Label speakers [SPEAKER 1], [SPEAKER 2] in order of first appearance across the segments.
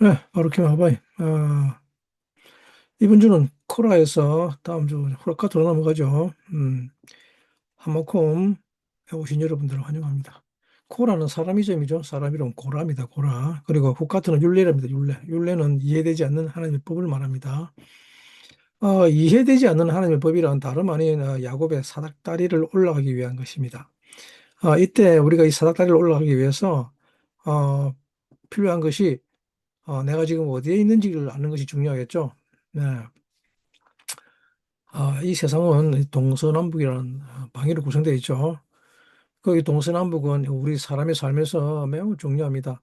[SPEAKER 1] 네, 바로키 마바이. 이번 주는 코라에서 다음 주 후라카토로 넘어가죠. 하마콤에 오신 여러분들을 환영합니다. 코라는 사람 이름이죠. 사람 이름 고라입니다. 고라. 그리고 후카토는 율례랍니다. 율례. 율례는 이해되지 않는 하나님의 법을 말합니다. 이해되지 않는 하나님의 법이란 다름 아닌 야곱의 사닥다리를 올라가기 위한 것입니다. 이때 우리가 이 사닥다리를 올라가기 위해서 필요한 것이 내가 지금 어디에 있는지를 아는 것이 중요하겠죠. 네. 이 세상은 동서남북이라는 방위로 구성되어 있죠. 그 동서남북은 우리 사람의 삶에서 매우 중요합니다.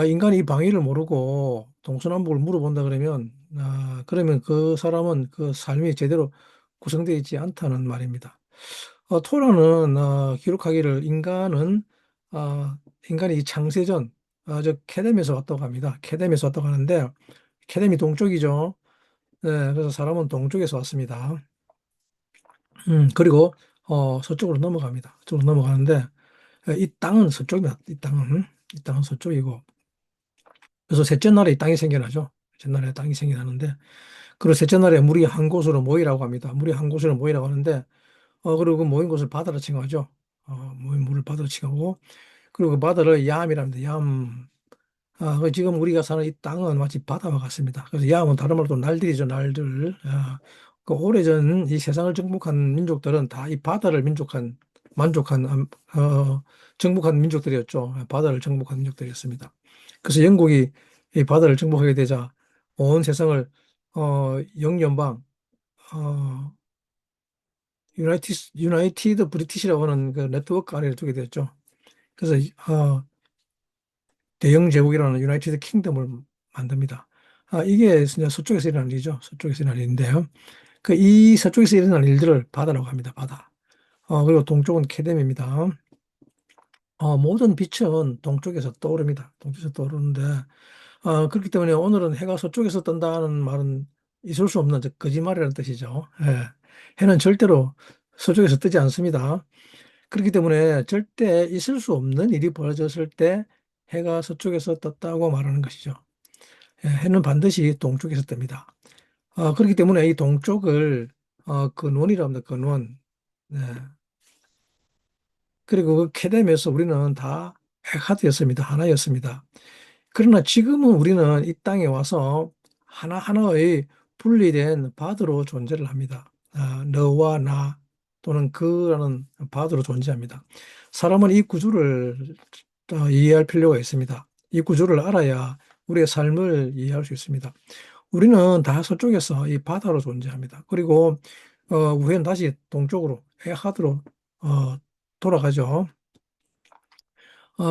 [SPEAKER 1] 인간이 이 방위를 모르고 동서남북을 물어본다 그러면 그 사람은 그 삶이 제대로 구성되어 있지 않다는 말입니다. 토라는 기록하기를 인간이 이 창세전, 저 케뎀에서 왔다고 합니다. 케뎀에서 왔다고 하는데 케뎀이 동쪽이죠. 네, 그래서 사람은 동쪽에서 왔습니다. 그리고 서쪽으로 넘어갑니다. 서쪽으로 넘어가는데 이 땅은 서쪽입니다. 이 땅은 서쪽이고 그래서 셋째 날에 이 땅이 생겨나죠. 셋째 날에 땅이 생겨나는데 그리고 셋째 날에 물이 한 곳으로 모이라고 합니다. 물이 한 곳으로 모이라고 하는데 그리고 그 모인 곳을 바다로 칭하죠. 모인 물을 바다로 칭하고 그리고 그 바다를 야암이랍니다. 야암. 지금 우리가 사는 이 땅은 마치 바다와 같습니다. 그래서 야음은 다른 말로 날들이죠, 날들. 그 오래전 이 세상을 정복한 민족들은 다 이 바다를 만족한, 정복한 민족들이었죠. 바다를 정복한 민족들이었습니다. 그래서 영국이 이 바다를 정복하게 되자 온 세상을, 영연방, 어, 유나이티드 브리티시라고 하는 그 네트워크 아래에 두게 됐죠. 그래서, 대영 제국이라는 유나이티드 킹덤을 만듭니다. 이게 이제 서쪽에서 일어난 일이죠. 서쪽에서 일어난 일인데요. 이 서쪽에서 일어난 일들을 바다라고 합니다. 바다. 그리고 동쪽은 케뎀입니다. 모든 빛은 동쪽에서 떠오릅니다. 동쪽에서 떠오르는데, 그렇기 때문에 오늘은 해가 서쪽에서 뜬다는 말은 있을 수 없는 거짓말이라는 뜻이죠. 예. 해는 절대로 서쪽에서 뜨지 않습니다. 그렇기 때문에 절대 있을 수 없는 일이 벌어졌을 때 해가 서쪽에서 떴다고 말하는 것이죠. 예, 해는 반드시 동쪽에서 뜹니다. 그렇기 때문에 이 동쪽을 근원이라고 합니다. 근원. 네. 그리고 그 케뎀에서 우리는 다 에카드였습니다. 하나였습니다. 그러나 지금은 우리는 이 땅에 와서 하나하나의 분리된 바드로 존재를 합니다. 너와 나 또는 그라는 바드로 존재합니다. 사람은 이 구조를 이해할 필요가 있습니다. 이 구조를 알아야 우리의 삶을 이해할 수 있습니다. 우리는 다 서쪽에서 이 바다로 존재합니다. 그리고 우회는 다시 동쪽으로 에하드로 어, 돌아가죠.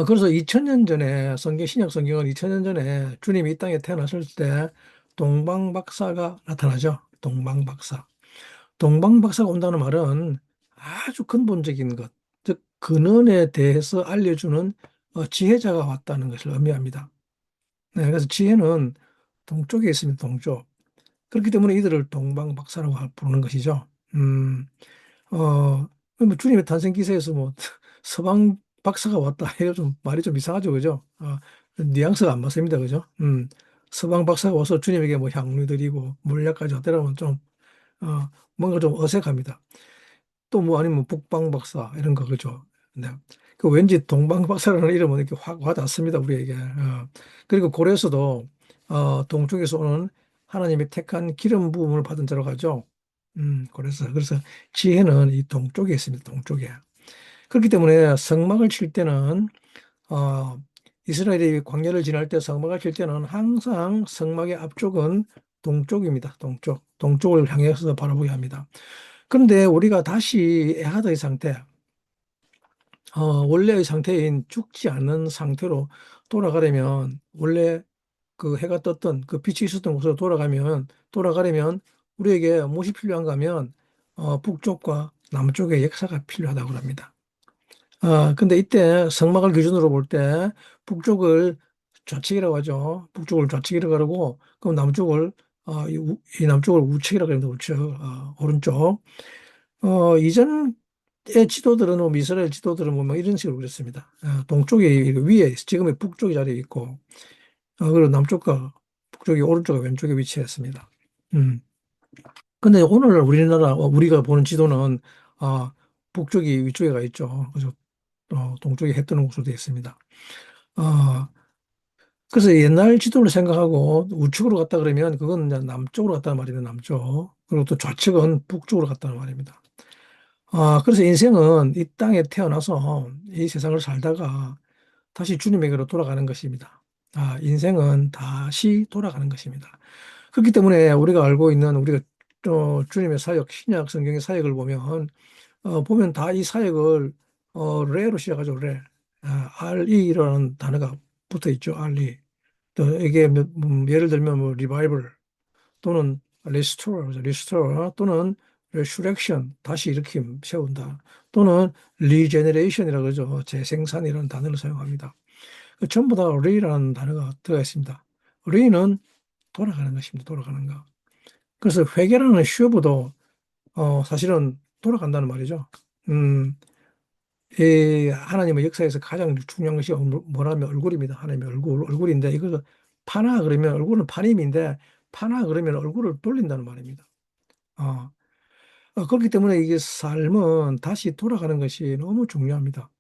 [SPEAKER 1] 그래서 2000년 전에 신약 성경은 2000년 전에 주님이 이 땅에 태어났을 때 동방박사가 나타나죠. 동방박사. 동방박사가 온다는 말은 아주 근본적인 것, 즉 근원에 대해서 알려주는 지혜자가 왔다는 것을 의미합니다. 네, 그래서 지혜는 동쪽에 있습니다. 동쪽. 그렇기 때문에 이들을 동방박사라고 부르는 것이죠. 음, 뭐 주님의 탄생 기사에서 뭐 서방 박사가 왔다 해요. 좀 말이 좀 이상하죠, 그죠? 뉘앙스가 안 맞습니다, 그죠? 서방 박사가 와서 주님에게 뭐 향유 드리고 물약까지 하더라면 좀 뭔가 좀 어색합니다. 또 뭐 아니면 북방 박사 이런 거 그죠? 네. 그 왠지 동방 박사라는 이름은 이렇게 확 와닿습니다, 우리에게. 그리고 고려에서도 동쪽에서 오는 하나님의 택한 기름 부음을 받은 자로 가죠. 그래서 지혜는 이 동쪽에 있습니다. 동쪽에. 그렇기 때문에 성막을 칠 때는 어, 이스라엘이 광야를 지날 때 성막을 칠 때는 항상 성막의 앞쪽은 동쪽입니다. 동쪽을 향해서 바라보게 합니다. 그런데 우리가 다시 에하드의 상태, 원래의 상태인 죽지 않는 상태로 돌아가려면 원래 그 해가 떴던 그 빛이 있었던 곳으로 돌아가려면 우리에게 무엇이 필요한가 하면 북쪽과 남쪽의 역사가 필요하다고 합니다. 근데 이때 성막을 기준으로 볼 때 북쪽을 좌측이라고 하죠. 북쪽을 좌측이라고 그러고 그럼 남쪽을 이 남쪽을 우측이라고 합니다. 우측 오른쪽. 이전의 지도들은 뭐 이스라엘 지도들은 뭐 이런 식으로 그랬습니다. 동쪽이 위에 지금의 북쪽이 자리에 있고 그리고 남쪽과 북쪽이 오른쪽과 왼쪽에 위치했습니다. 음. 근데 오늘 우리나라, 우리가 보는 지도는, 아, 북쪽이 위쪽에 가 있죠. 그래서, 동쪽에 해 뜨는 곳으로 되어 있습니다. 어, 그래서 옛날 지도를 생각하고 우측으로 갔다 그러면 그건 이제 남쪽으로 갔다는 말이에요, 남쪽. 그리고 또 좌측은 북쪽으로 갔다는 말입니다. 그래서 인생은 이 땅에 태어나서 이 세상을 살다가 다시 주님에게로 돌아가는 것입니다. 인생은 다시 돌아가는 것입니다. 그렇기 때문에 우리가 알고 있는 우리가 주님의 사역, 신약 성경의 사역을 보면 다 이 사역을 레로 시작하죠, 레. RE라는 단어가 붙어 있죠, RE. 또 이게 예를 들면 뭐 리바이벌 또는 리스토어 또는 resurrection 다시 일으킴 세운다 또는 regeneration이라고 그러죠. 재생산이라는 단어를 사용합니다. 전부 다 re라는 단어가 들어가 있습니다. re는 돌아가는 것입니다. 돌아가는 거. 그래서 회개라는 슈브도 사실은 돌아간다는 말이죠. 음, 이 하나님의 역사에서 가장 중요한 것이 뭐라면 얼굴입니다. 하나님의 얼굴인데 이거 파나 그러면 얼굴은 파님인데 파나 그러면 얼굴을 돌린다는 말입니다. 어, 그렇기 때문에 이게 삶은 다시 돌아가는 것이 너무 중요합니다.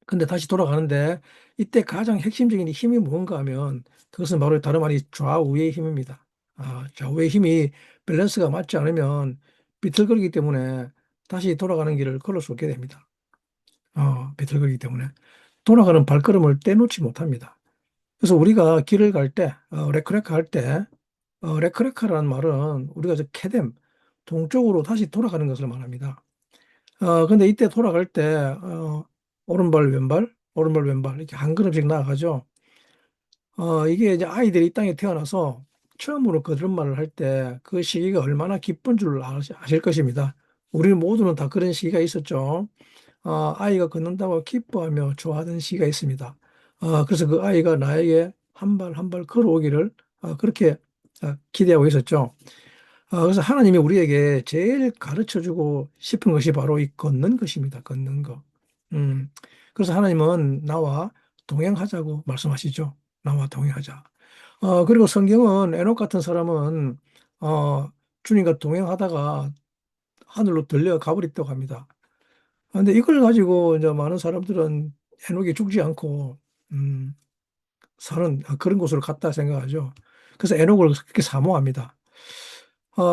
[SPEAKER 1] 근데 다시 돌아가는데 이때 가장 핵심적인 힘이 뭔가 하면 그것은 바로 다름 아니 좌우의 힘입니다. 좌우의 힘이 밸런스가 맞지 않으면 비틀거리기 때문에 다시 돌아가는 길을 걸을 수 없게 됩니다. 비틀거리기 때문에 돌아가는 발걸음을 떼놓지 못합니다. 그래서 우리가 길을 갈 때, 레크레카 할 때, 레크레카라는 말은 우리가 저 케뎀, 동쪽으로 다시 돌아가는 것을 말합니다. 근데 이때 돌아갈 때, 오른발, 왼발, 오른발, 왼발, 이렇게 한 걸음씩 나아가죠. 이게 이제 아이들이 이 땅에 태어나서 처음으로 걸음마를 할 때 그 시기가 얼마나 기쁜 줄 아실 것입니다. 우리 모두는 다 그런 시기가 있었죠. 아이가 걷는다고 기뻐하며 좋아하던 시기가 있습니다. 그래서 그 아이가 나에게 한 발 한 발 걸어오기를 그렇게 기대하고 있었죠. 그래서 하나님이 우리에게 제일 가르쳐 주고 싶은 것이 바로 이 걷는 것입니다. 걷는 거. 음, 그래서 하나님은 나와 동행하자고 말씀하시죠. 나와 동행하자. 그리고 성경은 에녹 같은 사람은 주님과 동행하다가 하늘로 들려 가버렸다고 합니다. 근데 이걸 가지고 이제 많은 사람들은 에녹이 죽지 않고 음, 사는 그런 곳으로 갔다 생각하죠. 그래서 에녹을 그렇게 사모합니다.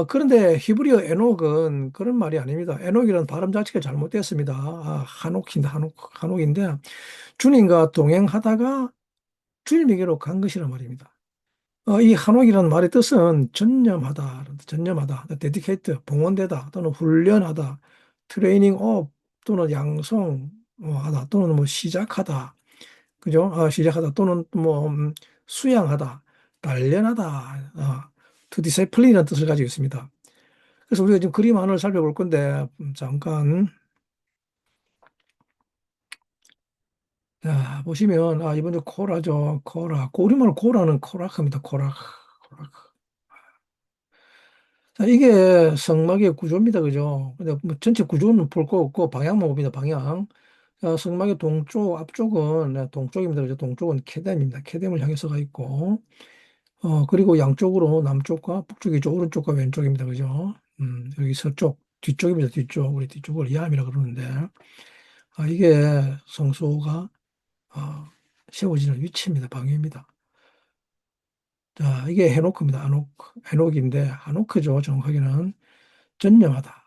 [SPEAKER 1] 그런데 히브리어 에녹은 그런 말이 아닙니다. 에녹이라는 발음 자체가 잘못됐습니다. 한옥인데 주님과 동행하다가 주님에게로 간 것이란 말입니다. 이 한옥이라는 말의 뜻은 전념하다, 데디케이트, 봉헌되다, 또는 훈련하다, 트레이닝 업, 또는 양성하다, 또는 뭐 시작하다, 그죠? 시작하다, 또는 뭐 수양하다, 단련하다, to discipline이라는 뜻을 가지고 있습니다. 그래서 우리가 지금 그림 하나를 살펴볼 건데 잠깐 자 보시면 이번에 코라죠, 코라. 우리말 코라는 코락합니다. 코락. 자, 이게 성막의 구조입니다. 그죠? 근데 뭐 전체 구조는 볼 거 없고 방향만 봅니다. 방향. 성막의 동쪽, 앞쪽은 동쪽입니다. 그죠? 동쪽은 케뎀입니다. 케뎀을 향해서 가 있고, 그리고 양쪽으로 남쪽과 북쪽이죠. 오른쪽과 왼쪽입니다. 그죠? 여기 서쪽, 뒤쪽입니다. 뒤쪽. 우리 뒤쪽을 야함이라 그러는데, 이게 성소가 세워지는 위치입니다. 방위입니다. 자, 이게 헤노크입니다. 헤녹인데, 하노크죠. 정확하게는 전념하다.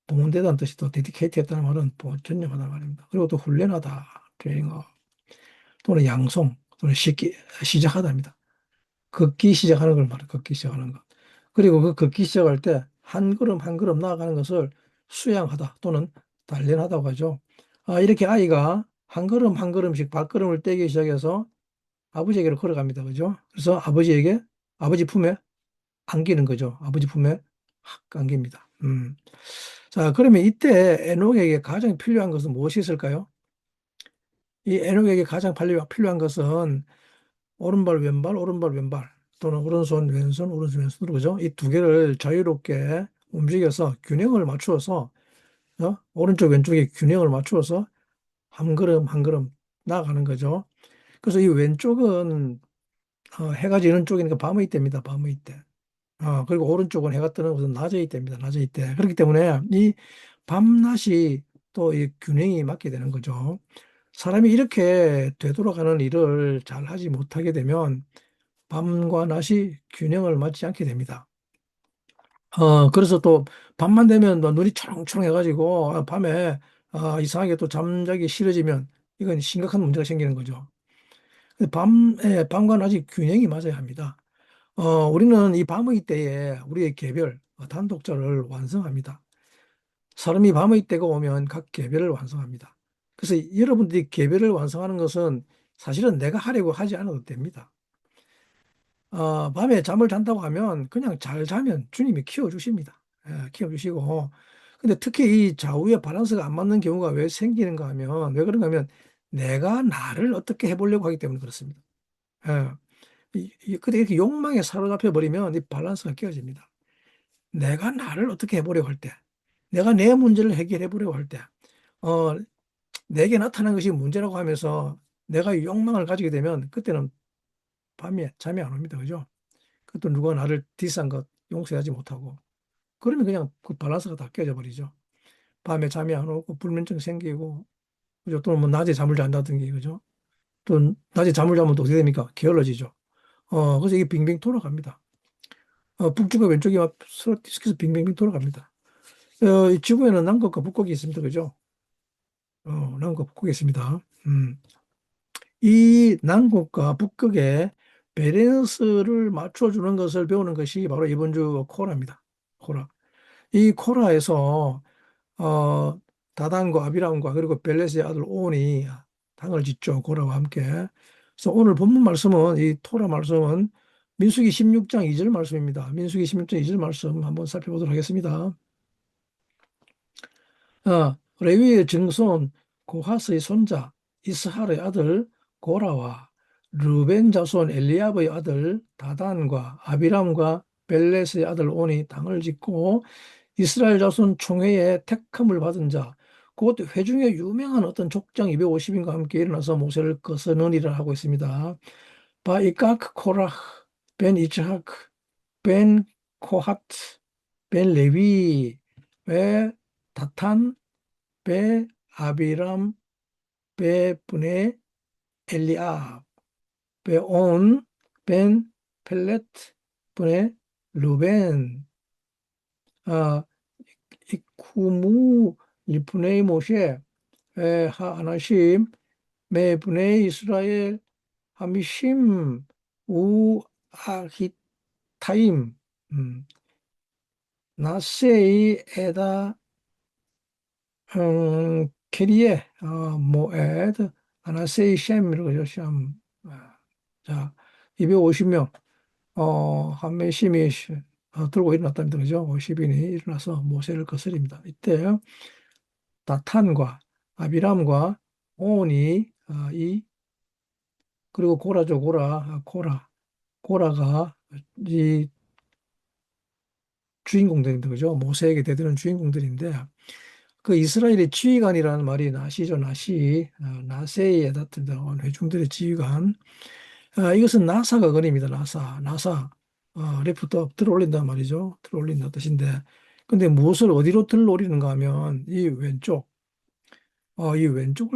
[SPEAKER 1] 동원되다는 뜻이 또 데디케이트 했다는 말은 또 전념하다는 말입니다. 그리고 또 훈련하다, 트레이닝업, 또는 양성, 또는 시작하다입니다. 걷기 시작하는 걸 말해요. 걷기 시작하는 것. 그리고 그 걷기 시작할 때 한 걸음 한 걸음 나아가는 것을 수양하다 또는 단련하다고 하죠. 이렇게 아이가 한 걸음 한 걸음씩 발걸음을 떼기 시작해서 아버지에게로 걸어갑니다. 그죠? 그래서 아버지 품에 안기는 거죠. 아버지 품에 확 안깁니다. 자, 그러면 이때 에녹에게 가장 필요한 것은 무엇이 있을까요? 이 에녹에게 가장 필요한 것은 오른발, 왼발, 오른발, 왼발 또는 오른손, 왼손, 오른손, 왼손으로 그죠? 이 두 개를 자유롭게 움직여서 균형을 맞추어서 오른쪽, 왼쪽에 균형을 맞추어서 한 걸음 한 걸음 나아가는 거죠. 그래서 이 왼쪽은 해가 지는 쪽이니까 밤의 때입니다. 밤의 때. 그리고 오른쪽은 해가 뜨는 곳은 낮의 때입니다. 낮의 때. 그렇기 때문에 이 밤낮이 또 이 균형이 맞게 되는 거죠. 사람이 이렇게 되돌아가는 일을 잘 하지 못하게 되면 밤과 낮이 균형을 맞지 않게 됩니다. 그래서 또 밤만 되면 뭐 눈이 초롱초롱해가지고 밤에 이상하게 또 잠자기 싫어지면 이건 심각한 문제가 생기는 거죠. 밤과 낮이 균형이 맞아야 합니다. 우리는 이 밤의 때에 우리의 개별, 단독자를 완성합니다. 사람이 밤의 때가 오면 각 개별을 완성합니다. 그래서 여러분들이 개별을 완성하는 것은 사실은 내가 하려고 하지 않아도 됩니다. 밤에 잠을 잔다고 하면 그냥 잘 자면 주님이 키워주십니다. 키워주시고. 근데 특히 이 좌우의 밸런스가 안 맞는 경우가 왜 생기는가 하면, 왜 그런가 하면 내가 나를 어떻게 해보려고 하기 때문에 그렇습니다. 예. 근데 이렇게 욕망에 사로잡혀 버리면 이 밸런스가 깨어집니다. 내가 나를 어떻게 해보려고 할 때, 내가 내 문제를 해결해 보려고 할 때, 어, 내게 나타난 것이 문제라고 하면서 내가 이 욕망을 가지게 되면 그때는 밤에 잠이 안 옵니다. 그죠? 그것도 누가 나를 디스한 것 용서하지 못하고. 그러면 그냥 그 밸런스가 다 깨져 버리죠. 밤에 잠이 안 오고 불면증 생기고, 그죠? 또는 뭐 낮에 잠을 잔다든지, 그죠? 또 낮에 잠을 자면 또 어떻게 됩니까? 게을러지죠. 그래서 이게 빙빙 돌아갑니다. 북쪽과 왼쪽이 막 서로 뒤섞여서 빙빙빙 돌아갑니다. 이 지구에는 남극과 북극이 있습니다. 그죠? 남극과 북극이 있습니다. 이 남극과 북극의 밸런스를 맞춰주는 것을 배우는 것이 바로 이번 주 코라입니다. 코라. 이 코라에서 어, 다단과 아비람과 그리고 벨렛의 아들 온이 당을 짓죠. 고라와 함께. 그래서 오늘 본문 말씀은 이 토라 말씀은 민수기 16장 2절 말씀입니다. 민수기 16장 2절 말씀 한번 살펴보도록 하겠습니다. 레위의 증손 고하스의 손자 이스할의 아들 고라와 르벤 자손 엘리압의 아들 다단과 아비람과 벨렛의 아들 온이 당을 짓고 이스라엘 자손 총회의 택함을 받은 자, 곧 회중에 유명한 어떤 족장 250인과 함께 일어나서 모세를 거스르니라 하고 있습니다. 바이각 코라흐, 벤 이츠하크, 벤 코하트, 벤 레위, 베 다탄, 베 아비람, 베 분의 엘리압, 베 온, 벤 펠렛, 분의 루벤, 아, 이쿠무 리프네이 모셰 하나심 메브네 이스라엘 하미심 우 아히타임 나세이 에다 케리에 모에드 아나세이 셈 이렇게 셈. 자 250명 하메심이 들고 일어났답니다. 그죠? 50인이 일어나서 모세를 거스립니다. 이때 다탄과 아비람과 온이 그리고 고라죠. 고라가 이 주인공들인데 그죠? 모세에게 대드는 주인공들인데 그 이스라엘의 지휘관이라는 말이 나시죠. 나세에 다투던 회중들의 지휘관. 이것은 나사가 그립니다. 나사. 리프트 들어 올린단 말이죠. 들어 올린다 뜻인데 근데 무엇을 어디로 들어 올리는가 하면 이 왼쪽을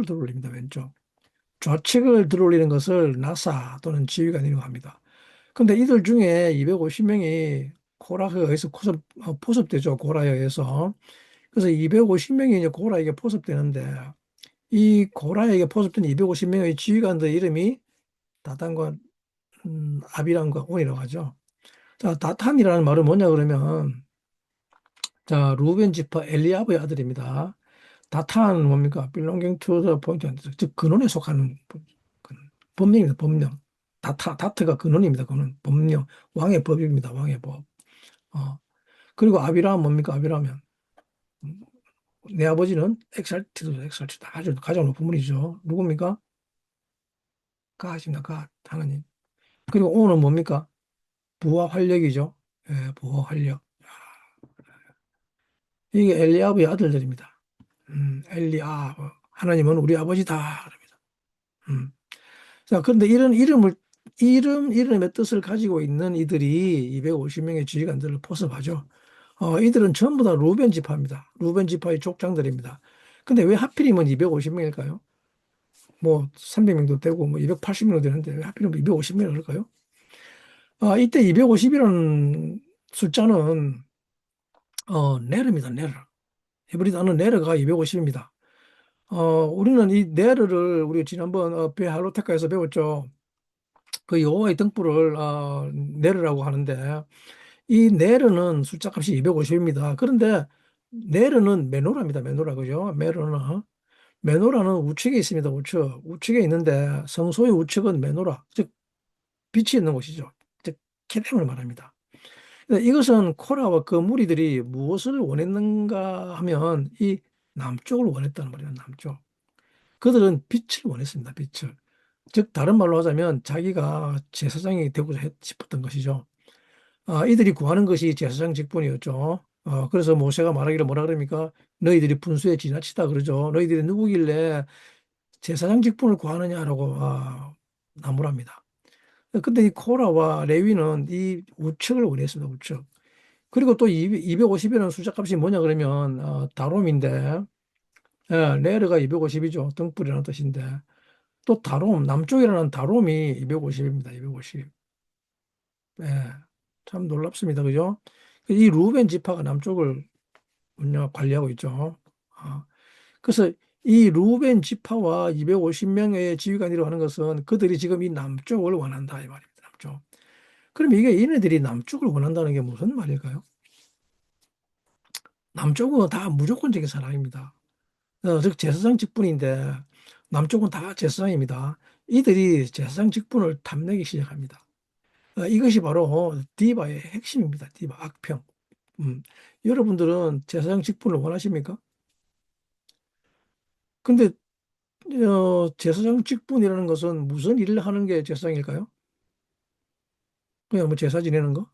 [SPEAKER 1] 들어 올립니다. 왼쪽. 좌측을 들어올리는 것을 나사 또는 지휘관이라고 합니다. 근데 이들 중에 250명이 코라에 의해서 포섭되죠. 고라에 의해서. 그래서 250명이 이제 고라에게 포섭되는데 이 고라에게 포섭된 250명의 지휘관들 이름이 다단과 아비람과 온이라고 하죠. 자, 다탄이라는 말은 뭐냐 그러면 자, 루벤 지파 엘리압의 아들입니다. 다탄 뭡니까? belonging to the point, 즉 근원에 속하는 법령입니다. 법령. 다트가 근원입니다. 근원. 법령. 왕의 법입니다. 왕의 법. 어. 그리고 아비람 뭡니까? 아비라면 내 아버지는 엑살티드 아주 가장 높은 분이죠. 누굽니까? 가십니다. 하나님. 그리고 오는 뭡니까? 부와 활력이죠. 부와 활력. 이게 엘리압의 아들들입니다. 엘리압. 하나님은 우리 아버지다. 그럽니다. 자, 그런데 이런 이름을 이름의 뜻을 가지고 있는 이들이 250명의 지휘관들을 포섭하죠. 이들은 전부 다 루벤 지파입니다. 루벤 지파의 족장들입니다. 근데 왜 하필이면 250명일까요? 뭐 300명도 되고 뭐 280명도 되는데 왜 하필이면 250명을 할까요? 이때 250이라는 숫자는 네르입니다. 네르. 히브리 단어 네르가 250입니다. 우리는 이 네르를 우리 지난번 베할로테카에서 배웠죠. 그 여호와의 등불을 네르라고 하는데 이 네르는 숫자 값이 250입니다. 그런데 네르는 메노라입니다. 메노라 그죠? 메노라는 우측에 있습니다. 우측에 있는데 성소의 우측은 메노라 즉 빛이 있는 곳이죠. 즉 케뎀을 말합니다. 이것은 코라와 그 무리들이 무엇을 원했는가 하면 이 남쪽을 원했다는 말이에요. 남쪽. 그들은 빛을 원했습니다. 빛을. 즉 다른 말로 하자면 자기가 제사장이 되고자 싶었던 것이죠. 이들이 구하는 것이 제사장 직분이었죠. 그래서 모세가 말하기를 뭐라 그럽니까? 너희들이 분수에 지나치다 그러죠. 너희들이 누구길래 제사장 직분을 구하느냐라고 나무랍니다. 근데 이 코라와 레위는 이 우측을 원했습니다. 우측. 그리고 또 250이라는 숫자값이 뭐냐 그러면 다롬인데 레르가 250이죠. 등불이라는 뜻인데 또 다롬 남쪽이라는 다롬이 250입니다. 250. 예, 참 놀랍습니다. 그죠? 이 루벤 지파가 남쪽을 관리하고 있죠. 아, 그래서 이 루벤 지파와 250명의 지휘관이라고 하는 것은 그들이 지금 이 남쪽을 원한다 이 말입니다. 남쪽. 그럼 이게 얘네들이 남쪽을 원한다는 게 무슨 말일까요? 남쪽은 다 무조건적인 사랑입니다. 즉 제사장 직분인데 남쪽은 다 제사장입니다. 이들이 제사장 직분을 탐내기 시작합니다. 이것이 바로 디바의 핵심입니다. 디바 악평. 음. 여러분들은 제사장 직분을 원하십니까? 근데 제사장 직분이라는 것은 무슨 일을 하는 게 제사장일까요? 그냥 뭐 제사 지내는 거?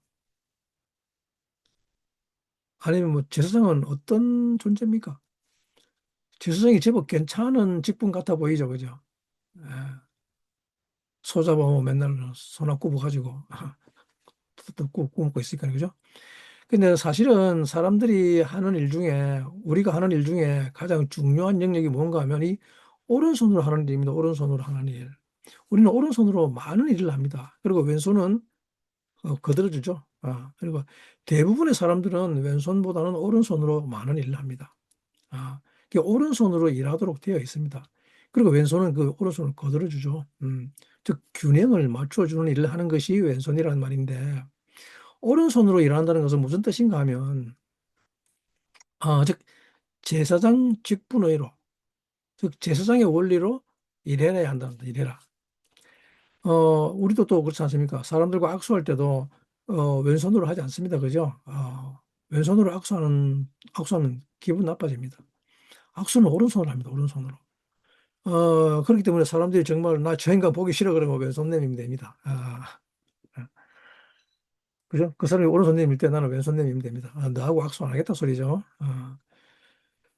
[SPEAKER 1] 아니면 뭐 제사장은 어떤 존재입니까? 제사장이 제법 괜찮은 직분 같아 보이죠, 그죠? 예. 소잡아 맨날 손 굽어 가지고 또 굽고 있으니까 그죠? 근데 사실은 사람들이 하는 일 중에 우리가 하는 일 중에 가장 중요한 영역이 뭔가 하면 이 오른손으로 하는 일입니다. 오른손으로 하는 일. 우리는 오른손으로 많은 일을 합니다. 그리고 왼손은 거들어주죠. 그리고 대부분의 사람들은 왼손보다는 오른손으로 많은 일을 합니다. 이게 오른손으로 일하도록 되어 있습니다. 그리고 왼손은 그 오른손을 거들어주죠. 즉 균형을 맞춰주는 일을 하는 것이 왼손이라는 말인데 오른손으로 일한다는 것은 무슨 뜻인가 하면 즉 제사장 직분의로 즉 제사장의 원리로 일해야 한다. 일해라. 우리도 또 그렇지 않습니까? 사람들과 악수할 때도 왼손으로 하지 않습니다. 그죠? 왼손으로 악수하면 기분 나빠집니다. 악수는 오른손으로 합니다. 오른손으로. 그렇기 때문에 사람들이 정말 나 저 인간 보기 싫어 그러면 왼손 내밀면 됩니다. 그죠? 그 사람이 오른손 내밀 때 나는 왼손 내밀면 됩니다. 너하고 악수 안 하겠다 소리죠.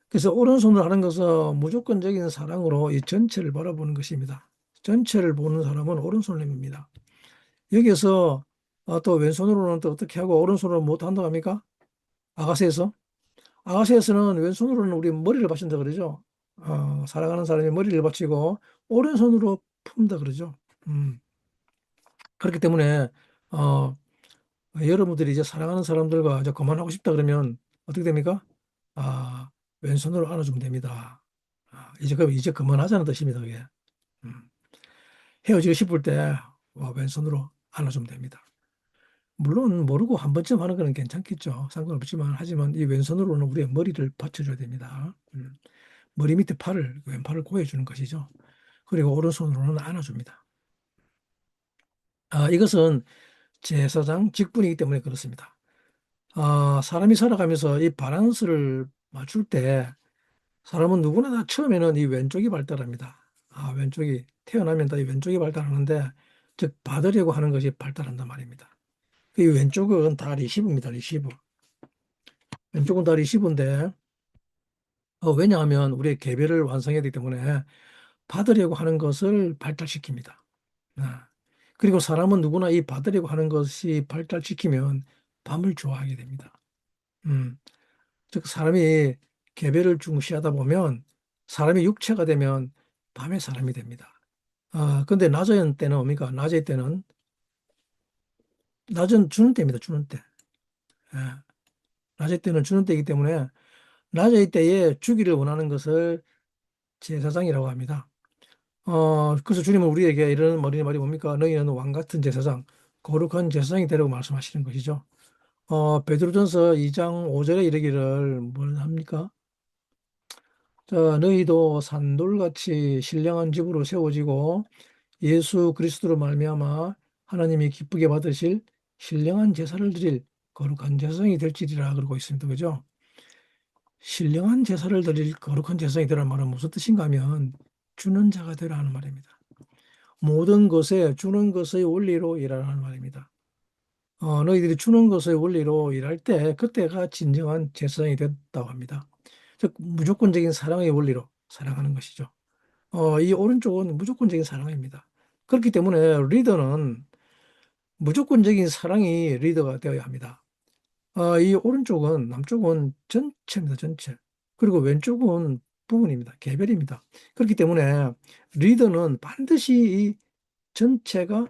[SPEAKER 1] 그래서 오른손으로 하는 것은 무조건적인 사랑으로 이 전체를 바라보는 것입니다. 전체를 보는 사람은 오른손을 내밉니다. 여기에서 또 왼손으로는 또 어떻게 하고 오른손으로 못 한다고 합니까? 아가새에서? 아가새에서는 왼손으로는 우리 머리를 받친다 그러죠. 사랑하는 사람이 머리를 받치고 오른손으로 품다 그러죠. 음. 그렇기 때문에 어, 여러분들이 이제 사랑하는 사람들과 이제 그만하고 싶다 그러면 어떻게 됩니까? 아, 왼손으로 안아주면 됩니다. 이제 그만하자는 뜻입니다. 그게. 음. 헤어지고 싶을 때 왼손으로 안아주면 됩니다. 물론 모르고 한 번쯤 하는 거는 괜찮겠죠. 상관없지만 하지만 이 왼손으로는 우리의 머리를 받쳐줘야 됩니다. 머리 밑에 왼팔을 고여주는 것이죠. 그리고 오른손으로는 안아줍니다. 이것은 제사장 직분이기 때문에 그렇습니다. 사람이 살아가면서 이 바란스를 맞출 때 사람은 누구나 다 처음에는 이 왼쪽이 발달합니다. 왼쪽이 태어나면 다 이 왼쪽이 발달하는데 즉 받으려고 하는 것이 발달한단 말입니다. 이 왼쪽은 다 리시브입니다. 리시브. 왼쪽은 다 리시브인데 왜냐하면 우리의 계배를 완성해야 되기 때문에 받으려고 하는 것을 발달시킵니다. 아, 그리고 사람은 누구나 이 받으려고 하는 것이 발달시키면 밤을 좋아하게 됩니다. 음, 즉 사람이 계별을 중시하다 보면 사람이 육체가 되면 밤의 사람이 됩니다. 근데 낮은 때는 뭡니까? 낮의 때는 낮은 주는 때입니다. 주는 때. 예, 낮의 때는 주는 때이기 때문에 낮의 때에 주기를 원하는 것을 제사장이라고 합니다. 그래서 주님은 우리에게 이런 말이 뭡니까? 너희는 왕 같은 제사장, 거룩한 제사장이 되라고 말씀하시는 것이죠. 베드로전서 2장 5절에 이르기를 뭘 합니까? 자, 너희도 산돌같이 신령한 집으로 세워지고 예수 그리스도로 말미암아 하나님이 기쁘게 받으실 신령한 제사를 드릴 거룩한 제사장이 될지리라 그러고 있습니다. 그죠? 신령한 제사를 드릴 거룩한 제사장이 되라는 말은 무슨 뜻인가 하면 주는 자가 되라 하는 말입니다. 모든 것에 주는 것의 원리로 일하라는 말입니다. 너희들이 주는 것의 원리로 일할 때 그때가 진정한 제사장이 됐다고 합니다. 즉 무조건적인 사랑의 원리로 사랑하는 것이죠. 이 오른쪽은 무조건적인 사랑입니다. 그렇기 때문에 리더는 무조건적인 사랑이 리더가 되어야 합니다. 이 오른쪽은 남쪽은 전체입니다. 전체. 그리고 왼쪽은 부분입니다. 개별입니다. 그렇기 때문에 리더는 반드시 이 전체가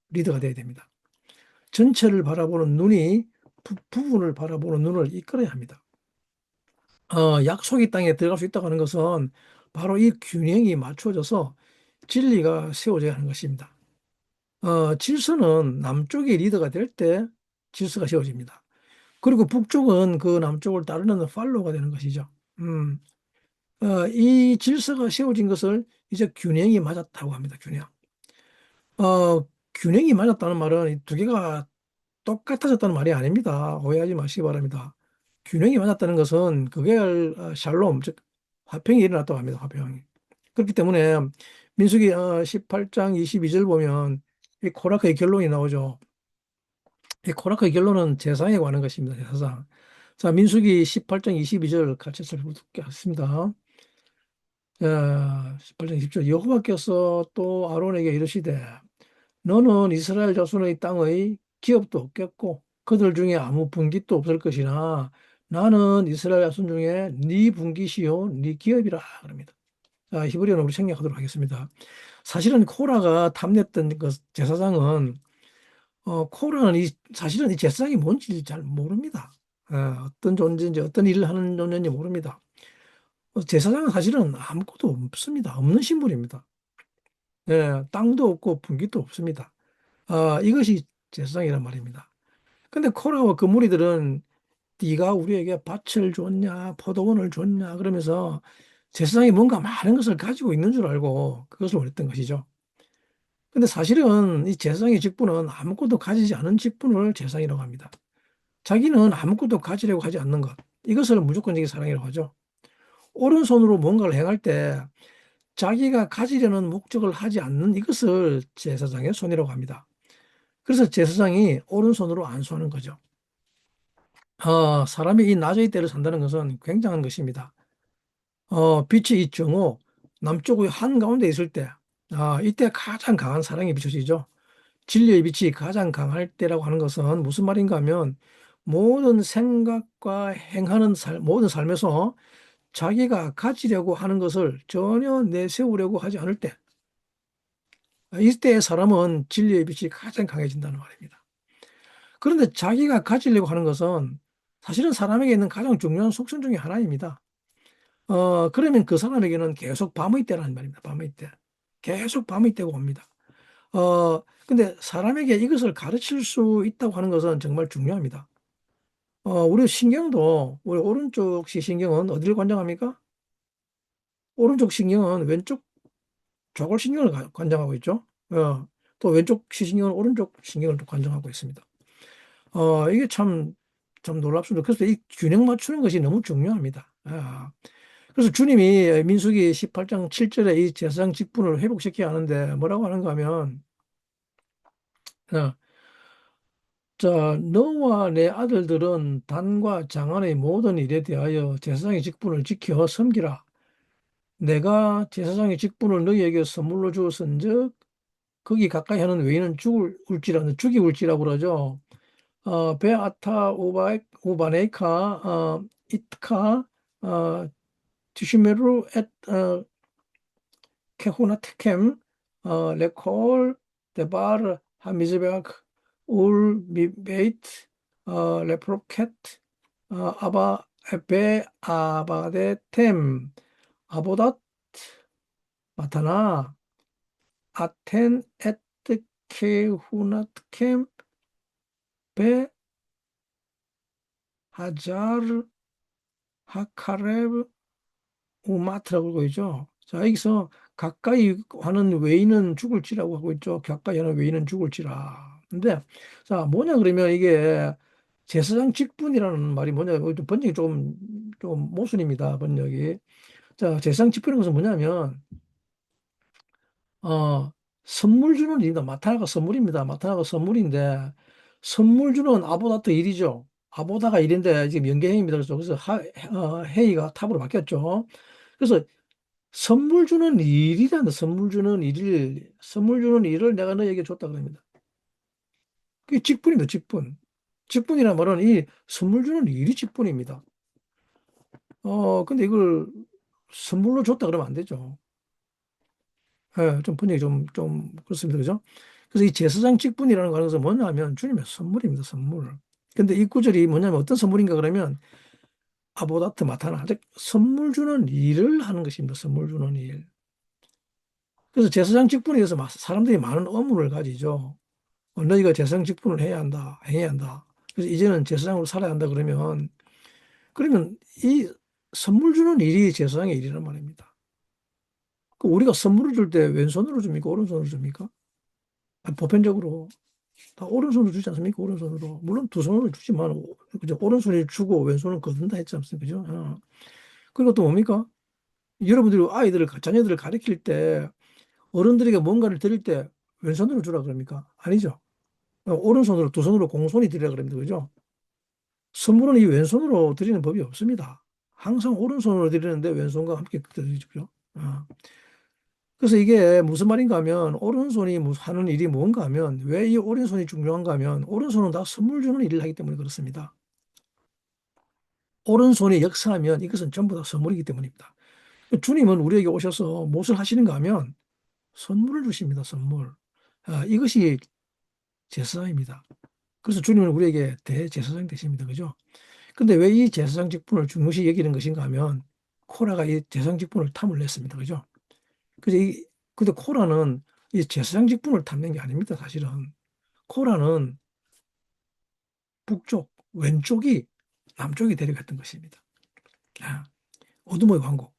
[SPEAKER 1] 리더가 되어야 됩니다. 전체를 바라보는 눈이 부분을 바라보는 눈을 이끌어야 합니다. 약속의 땅에 들어갈 수 있다고 하는 것은 바로 이 균형이 맞춰져서 진리가 세워져야 하는 것입니다. 질서는 남쪽이 리더가 될 때 질서가 세워집니다. 그리고 북쪽은 그 남쪽을 따르는 팔로우가 되는 것이죠. 음, 이 질서가 세워진 것을 이제 균형이 맞았다고 합니다. 균형. 균형이 맞았다는 말은 이 두 개가 똑같아졌다는 말이 아닙니다. 오해하지 마시기 바랍니다. 균형이 맞았다는 것은 그게 샬롬, 즉 화평이 일어났다고 합니다. 화평이. 그렇기 때문에 민수기 18장 22절 보면 이 코라크의 결론이 나오죠. 이 코라크의 결론은 제사에 관한 것입니다. 제사상. 자, 민수기 18장 22절 같이 살펴보겠습니다. 18장 20절 여호와께서 또 아론에게 이르시되 너는 이스라엘 자손의 땅의 기업도 없겠고 그들 중에 아무 분깃도 없을 것이나 나는 이스라엘 자손 중에 네 분깃이요 네 기업이라 그럽니다. 자, 히브리어는 우리 생략하도록 하겠습니다. 사실은 코라가 탐냈던 그 제사장은 코라는 사실은 이 제사장이 뭔지 잘 모릅니다. 어떤 존재인지 어떤 일을 하는 존재인지 모릅니다. 제사장은 사실은 아무것도 없습니다. 없는 신분입니다. 땅도 없고 분깃도 없습니다. 이것이 제사장이란 말입니다. 근데 코라와 그 무리들은 네가 우리에게 밭을 줬냐, 포도원을 줬냐 그러면서 제사장이 뭔가 많은 것을 가지고 있는 줄 알고 그것을 원했던 것이죠. 근데 사실은 이 제사장의 직분은 아무것도 가지지 않은 직분을 제사장이라고 합니다. 자기는 아무것도 가지려고 하지 않는 것. 이것을 무조건적인 사랑이라고 하죠. 오른손으로 뭔가를 행할 때 자기가 가지려는 목적을 하지 않는 이것을 제사장의 손이라고 합니다. 그래서 제사장이 오른손으로 안수하는 거죠. 사람이 이 낮의 때를 산다는 것은 굉장한 것입니다. 빛이 이 정오, 남쪽의 한가운데 있을 때, 이때 가장 강한 사랑이 비춰지죠. 진리의 빛이 가장 강할 때라고 하는 것은 무슨 말인가 하면 모든 생각과 행하는 모든 삶에서 자기가 가지려고 하는 것을 전혀 내세우려고 하지 않을 때, 이때의 사람은 진리의 빛이 가장 강해진다는 말입니다. 그런데 자기가 가지려고 하는 것은 사실은 사람에게 있는 가장 중요한 속성 중에 하나입니다. 그러면 그 사람에게는 계속 밤의 때라는 말입니다. 밤의 때. 계속 밤의 때가 옵니다. 근데 사람에게 이것을 가르칠 수 있다고 하는 것은 정말 중요합니다. 우리 신경도, 우리 오른쪽 시신경은 어디를 관장합니까? 오른쪽 신경은 왼쪽 좌골신경을 관장하고 있죠. 또 왼쪽 시신경은 오른쪽 신경을 또 관장하고 있습니다. 이게 참 놀랍습니다. 그래서 이 균형 맞추는 것이 너무 중요합니다. 그래서 주님이 민수기 18장 7절에 이 제사장 직분을 회복시켜야 하는데 뭐라고 하는가 하면, 어, 자, 너와 내 아들들은 단과 장안의 모든 일에 대하여 제사장의 직분을 지켜 섬기라. 내가 제사장의 직분을 너희에게 선물로 주었은즉 거기 가까이 하는 외인은 죽을 울지라는 죽이 울지라고 그러죠. 베아타 오바네이카 이트카 티슈메루 케호나트켐 레콜 데바르 하미즈베크 울 미베이트 레프로켓 아바 베 아바데템 아보닷 마타나 아텐 에트 케후나트켐 베 하자르 하카레브 우마트라고 그러고 있죠. 자, 여기서 가까이 하는 외인은 죽을지라고 하고 있죠. 가까이 하는 외인은 죽을지라. 근데, 자, 뭐냐, 그러면 이게 제사장 직분이라는 말이 뭐냐, 좀 번역이 좀 모순입니다. 번역이. 자, 제사장 직분인 것은 뭐냐면, 어, 선물 주는 일이다. 마타나가 선물입니다. 마타나가 선물인데, 선물 주는 아보다트 일이죠. 아보다가 일인데, 지금 연계형입니다. 그래서 헤이가 탑으로 바뀌었죠. 그래서 선물 주는 일이라는 선물 주는 일을 내가 너에게 줬다 그럽니다. 그게 직분입니다, 직분. 직분이라는 말은 이 선물 주는 일이 직분입니다. 근데 이걸 선물로 줬다 그러면 안 되죠. 예, 좀 분위기 좀 그렇습니다. 그죠? 그래서 이 제사장 직분이라는 것은 뭐냐면 주님의 선물입니다, 선물. 근데 이 구절이 뭐냐면 어떤 선물인가 그러면 아보다트 마타나, 즉 선물 주는 일을 하는 것입니다, 선물 주는 일. 그래서 제사장 직분에 대해서 사람들이 많은 의문을 가지죠. 너희가 제사장 직분을 해야 한다, 행해야 한다. 그래서 이제는 제사장으로 살아야 한다 그러면 이 선물 주는 일이 제사장의 일이란 말입니다. 그 우리가 선물을 줄 때 왼손으로 줍니까? 오른손으로 줍니까? 보편적으로 다 오른손으로 주지 않습니까? 오른손으로. 물론 두 손으로 주지만, 그죠? 오른손이 주고 왼손은 거둔다 했지 않습니까? 그죠? 그리고 또 뭡니까? 여러분들이 자녀들을 가르칠 때 어른들에게 뭔가를 드릴 때 왼손으로 주라 그럽니까? 아니죠. 오른손으로 두 손으로 공손히 드리라 그럽니다. 그죠? 선물은 이 왼손으로 드리는 법이 없습니다. 항상 오른손으로 드리는데 왼손과 함께 드리죠. 그죠? 어. 그래서 이게 무슨 말인가 하면 오른손이 하는 일이 뭔가 하면 왜 이 오른손이 중요한가 하면 오른손은 다 선물 주는 일을 하기 때문에 그렇습니다. 오른손이 역사하면 이것은 전부 다 선물이기 때문입니다. 주님은 우리에게 오셔서 무엇을 하시는가 하면 선물을 주십니다. 선물. 이것이 제사장입니다. 그래서 주님은 우리에게 대제사장 되십니다. 그죠? 근데 왜 이 제사장 직분을 중요시 여기는 것인가 하면 코라가 이 제사장 직분을 탐을 냈습니다. 그죠? 그래서 근데 코라는 이 제사장 직분을 탐낸 게 아닙니다. 사실은. 코라는 북쪽, 왼쪽이 남쪽이 데려갔던 것입니다. 아, 어둠의 왕국,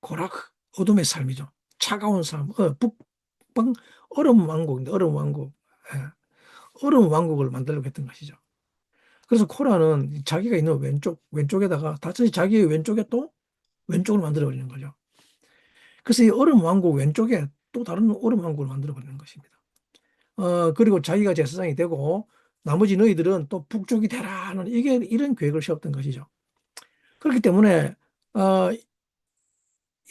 [SPEAKER 1] 고락, 어둠의 삶이죠. 차가운 삶, 북방, 얼음 왕국인데, 얼음 왕국. 예, 얼음 왕국을 만들려고 했던 것이죠. 그래서 코라는 자기가 있는 왼쪽에다가 다시 자기의 왼쪽에 또 왼쪽을 만들어버리는 거죠. 그래서 이 얼음 왕국 왼쪽에 또 다른 얼음 왕국을 만들어버리는 것입니다. 그리고 자기가 제사장이 되고 나머지 너희들은 또 북쪽이 되라 하는 이런 계획을 세웠던 것이죠. 그렇기 때문에 어,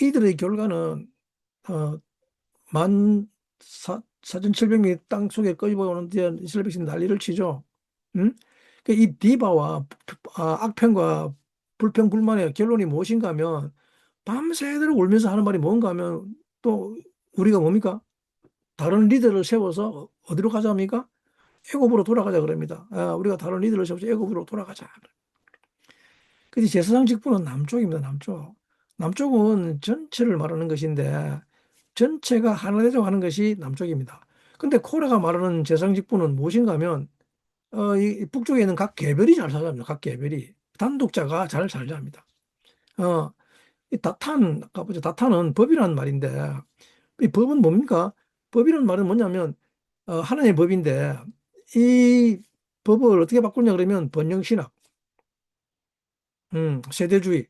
[SPEAKER 1] 이들의 결과는 어, 만 4,700명이 땅 속에 꺼집어오는데 이스라엘 백성이 난리를 치죠. 응? 이 디바와 악평과 불평 불만의 결론이 무엇인가 하면 밤새도록 울면서 하는 말이 뭔가 하면 또 우리가 뭡니까? 다른 리더를 세워서 어디로 가자 합니까? 애굽으로 돌아가자 그럽니다. 우리가 다른 리더를 세워서 애굽으로 돌아가자. 근데 제사장 직분은 남쪽입니다. 남쪽. 남쪽은 전체를 말하는 것인데 전체가 하나 되자고 하는 것이 남쪽입니다. 근데 코라가 말하는 제사장 직분은 무엇인가 하면 이 북쪽에 있는 각 개별이 잘 살아갑니다. 각 개별이. 단독자가 잘 살자 합니다. 어, 이 아까 보죠. 다탄은 법이라는 말인데 이 법은 뭡니까? 법이라는 말은 뭐냐면 하나님의 법인데 이 법을 어떻게 바꾸냐 그러면 번영신학, 세대주의,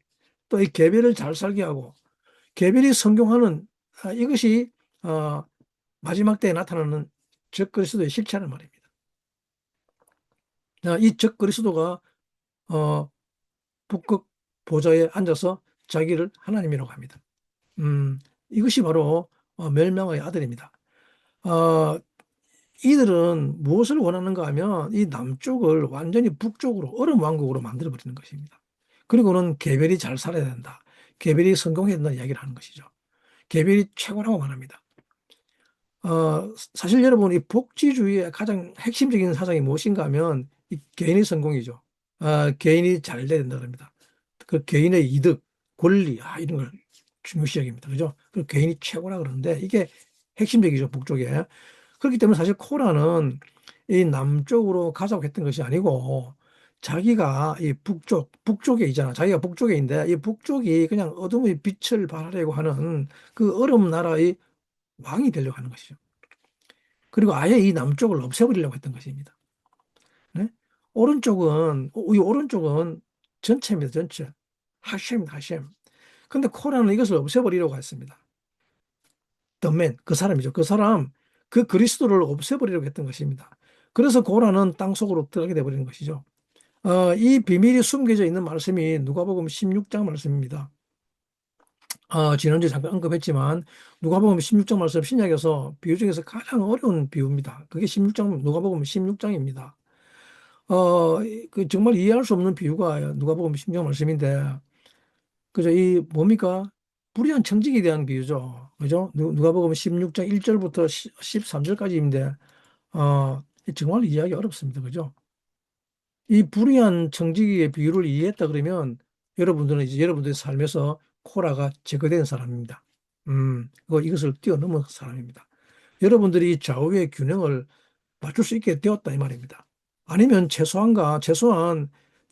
[SPEAKER 1] 또 이 개별을 잘 살게 하고 개별이 성공하는 이것이 어, 마지막 때에 나타나는 적그리스도의 실체란 말입니다. 이 적그리스도가 어, 북극 보좌에 앉아서 자기를 하나님이라고 합니다. 이것이 바로 멸망의 아들입니다. 어, 이들은 무엇을 원하는가 하면 이 남쪽을 완전히 북쪽으로 얼음 왕국으로 만들어 버리는 것입니다. 그리고는 개별이 잘 살아야 된다. 개별이 성공해야 된다 이야기를 하는 것이죠. 개별이 최고라고 말합니다. 사실 여러분 이 복지주의의 가장 핵심적인 사상이 무엇인가 하면 이 개인의 성공이죠. 개인이 잘 돼야 된다 그럽니다. 그 개인의 이득, 권리, 이런 걸 중요시 여깁니다. 그죠? 그 개인이 최고라 그러는데 이게 핵심적이죠, 북쪽에. 그렇기 때문에 사실 코라는 이 남쪽으로 가자고 했던 것이 아니고 자기가 이 북쪽에 있잖아. 자기가 북쪽에 있는데 이 북쪽이 그냥 어둠의 빛을 발하려고 하는 그 얼음 나라의 왕이 되려고 하는 것이죠. 그리고 아예 이 남쪽을 없애버리려고 했던 것입니다. 네? 이 오른쪽은 전체입니다, 전체. 하셈입니다, 하셈. 근데 코라는 이것을 없애버리려고 했습니다. 더맨, 그 사람이죠. 그 사람, 그 그리스도를 없애버리려고 했던 것입니다. 그래서 고라는 땅속으로 들어가게 되어버리는 것이죠. 이 비밀이 숨겨져 있는 말씀이 누가복음 16장 말씀입니다. 지난주에 잠깐 언급했지만 누가복음 16장 말씀 신약에서 비유 중에서 가장 어려운 비유입니다. 그게 누가복음 16장입니다. 그 정말 이해할 수 없는 비유가 누가복음 16장 말씀인데 그죠? 이 뭡니까? 불의한 청직에 대한 비유죠. 그죠? 누가복음 16장 1절부터 13절까지인데 정말 이해하기 어렵습니다. 그죠? 이 불의한 청지기의 비유를 이해했다 그러면 여러분들은 이제 여러분들의 삶에서 코라가 제거된 사람입니다. 이것을 뛰어넘은 사람입니다. 여러분들이 좌우의 균형을 맞출 수 있게 되었다 이 말입니다. 아니면 최소한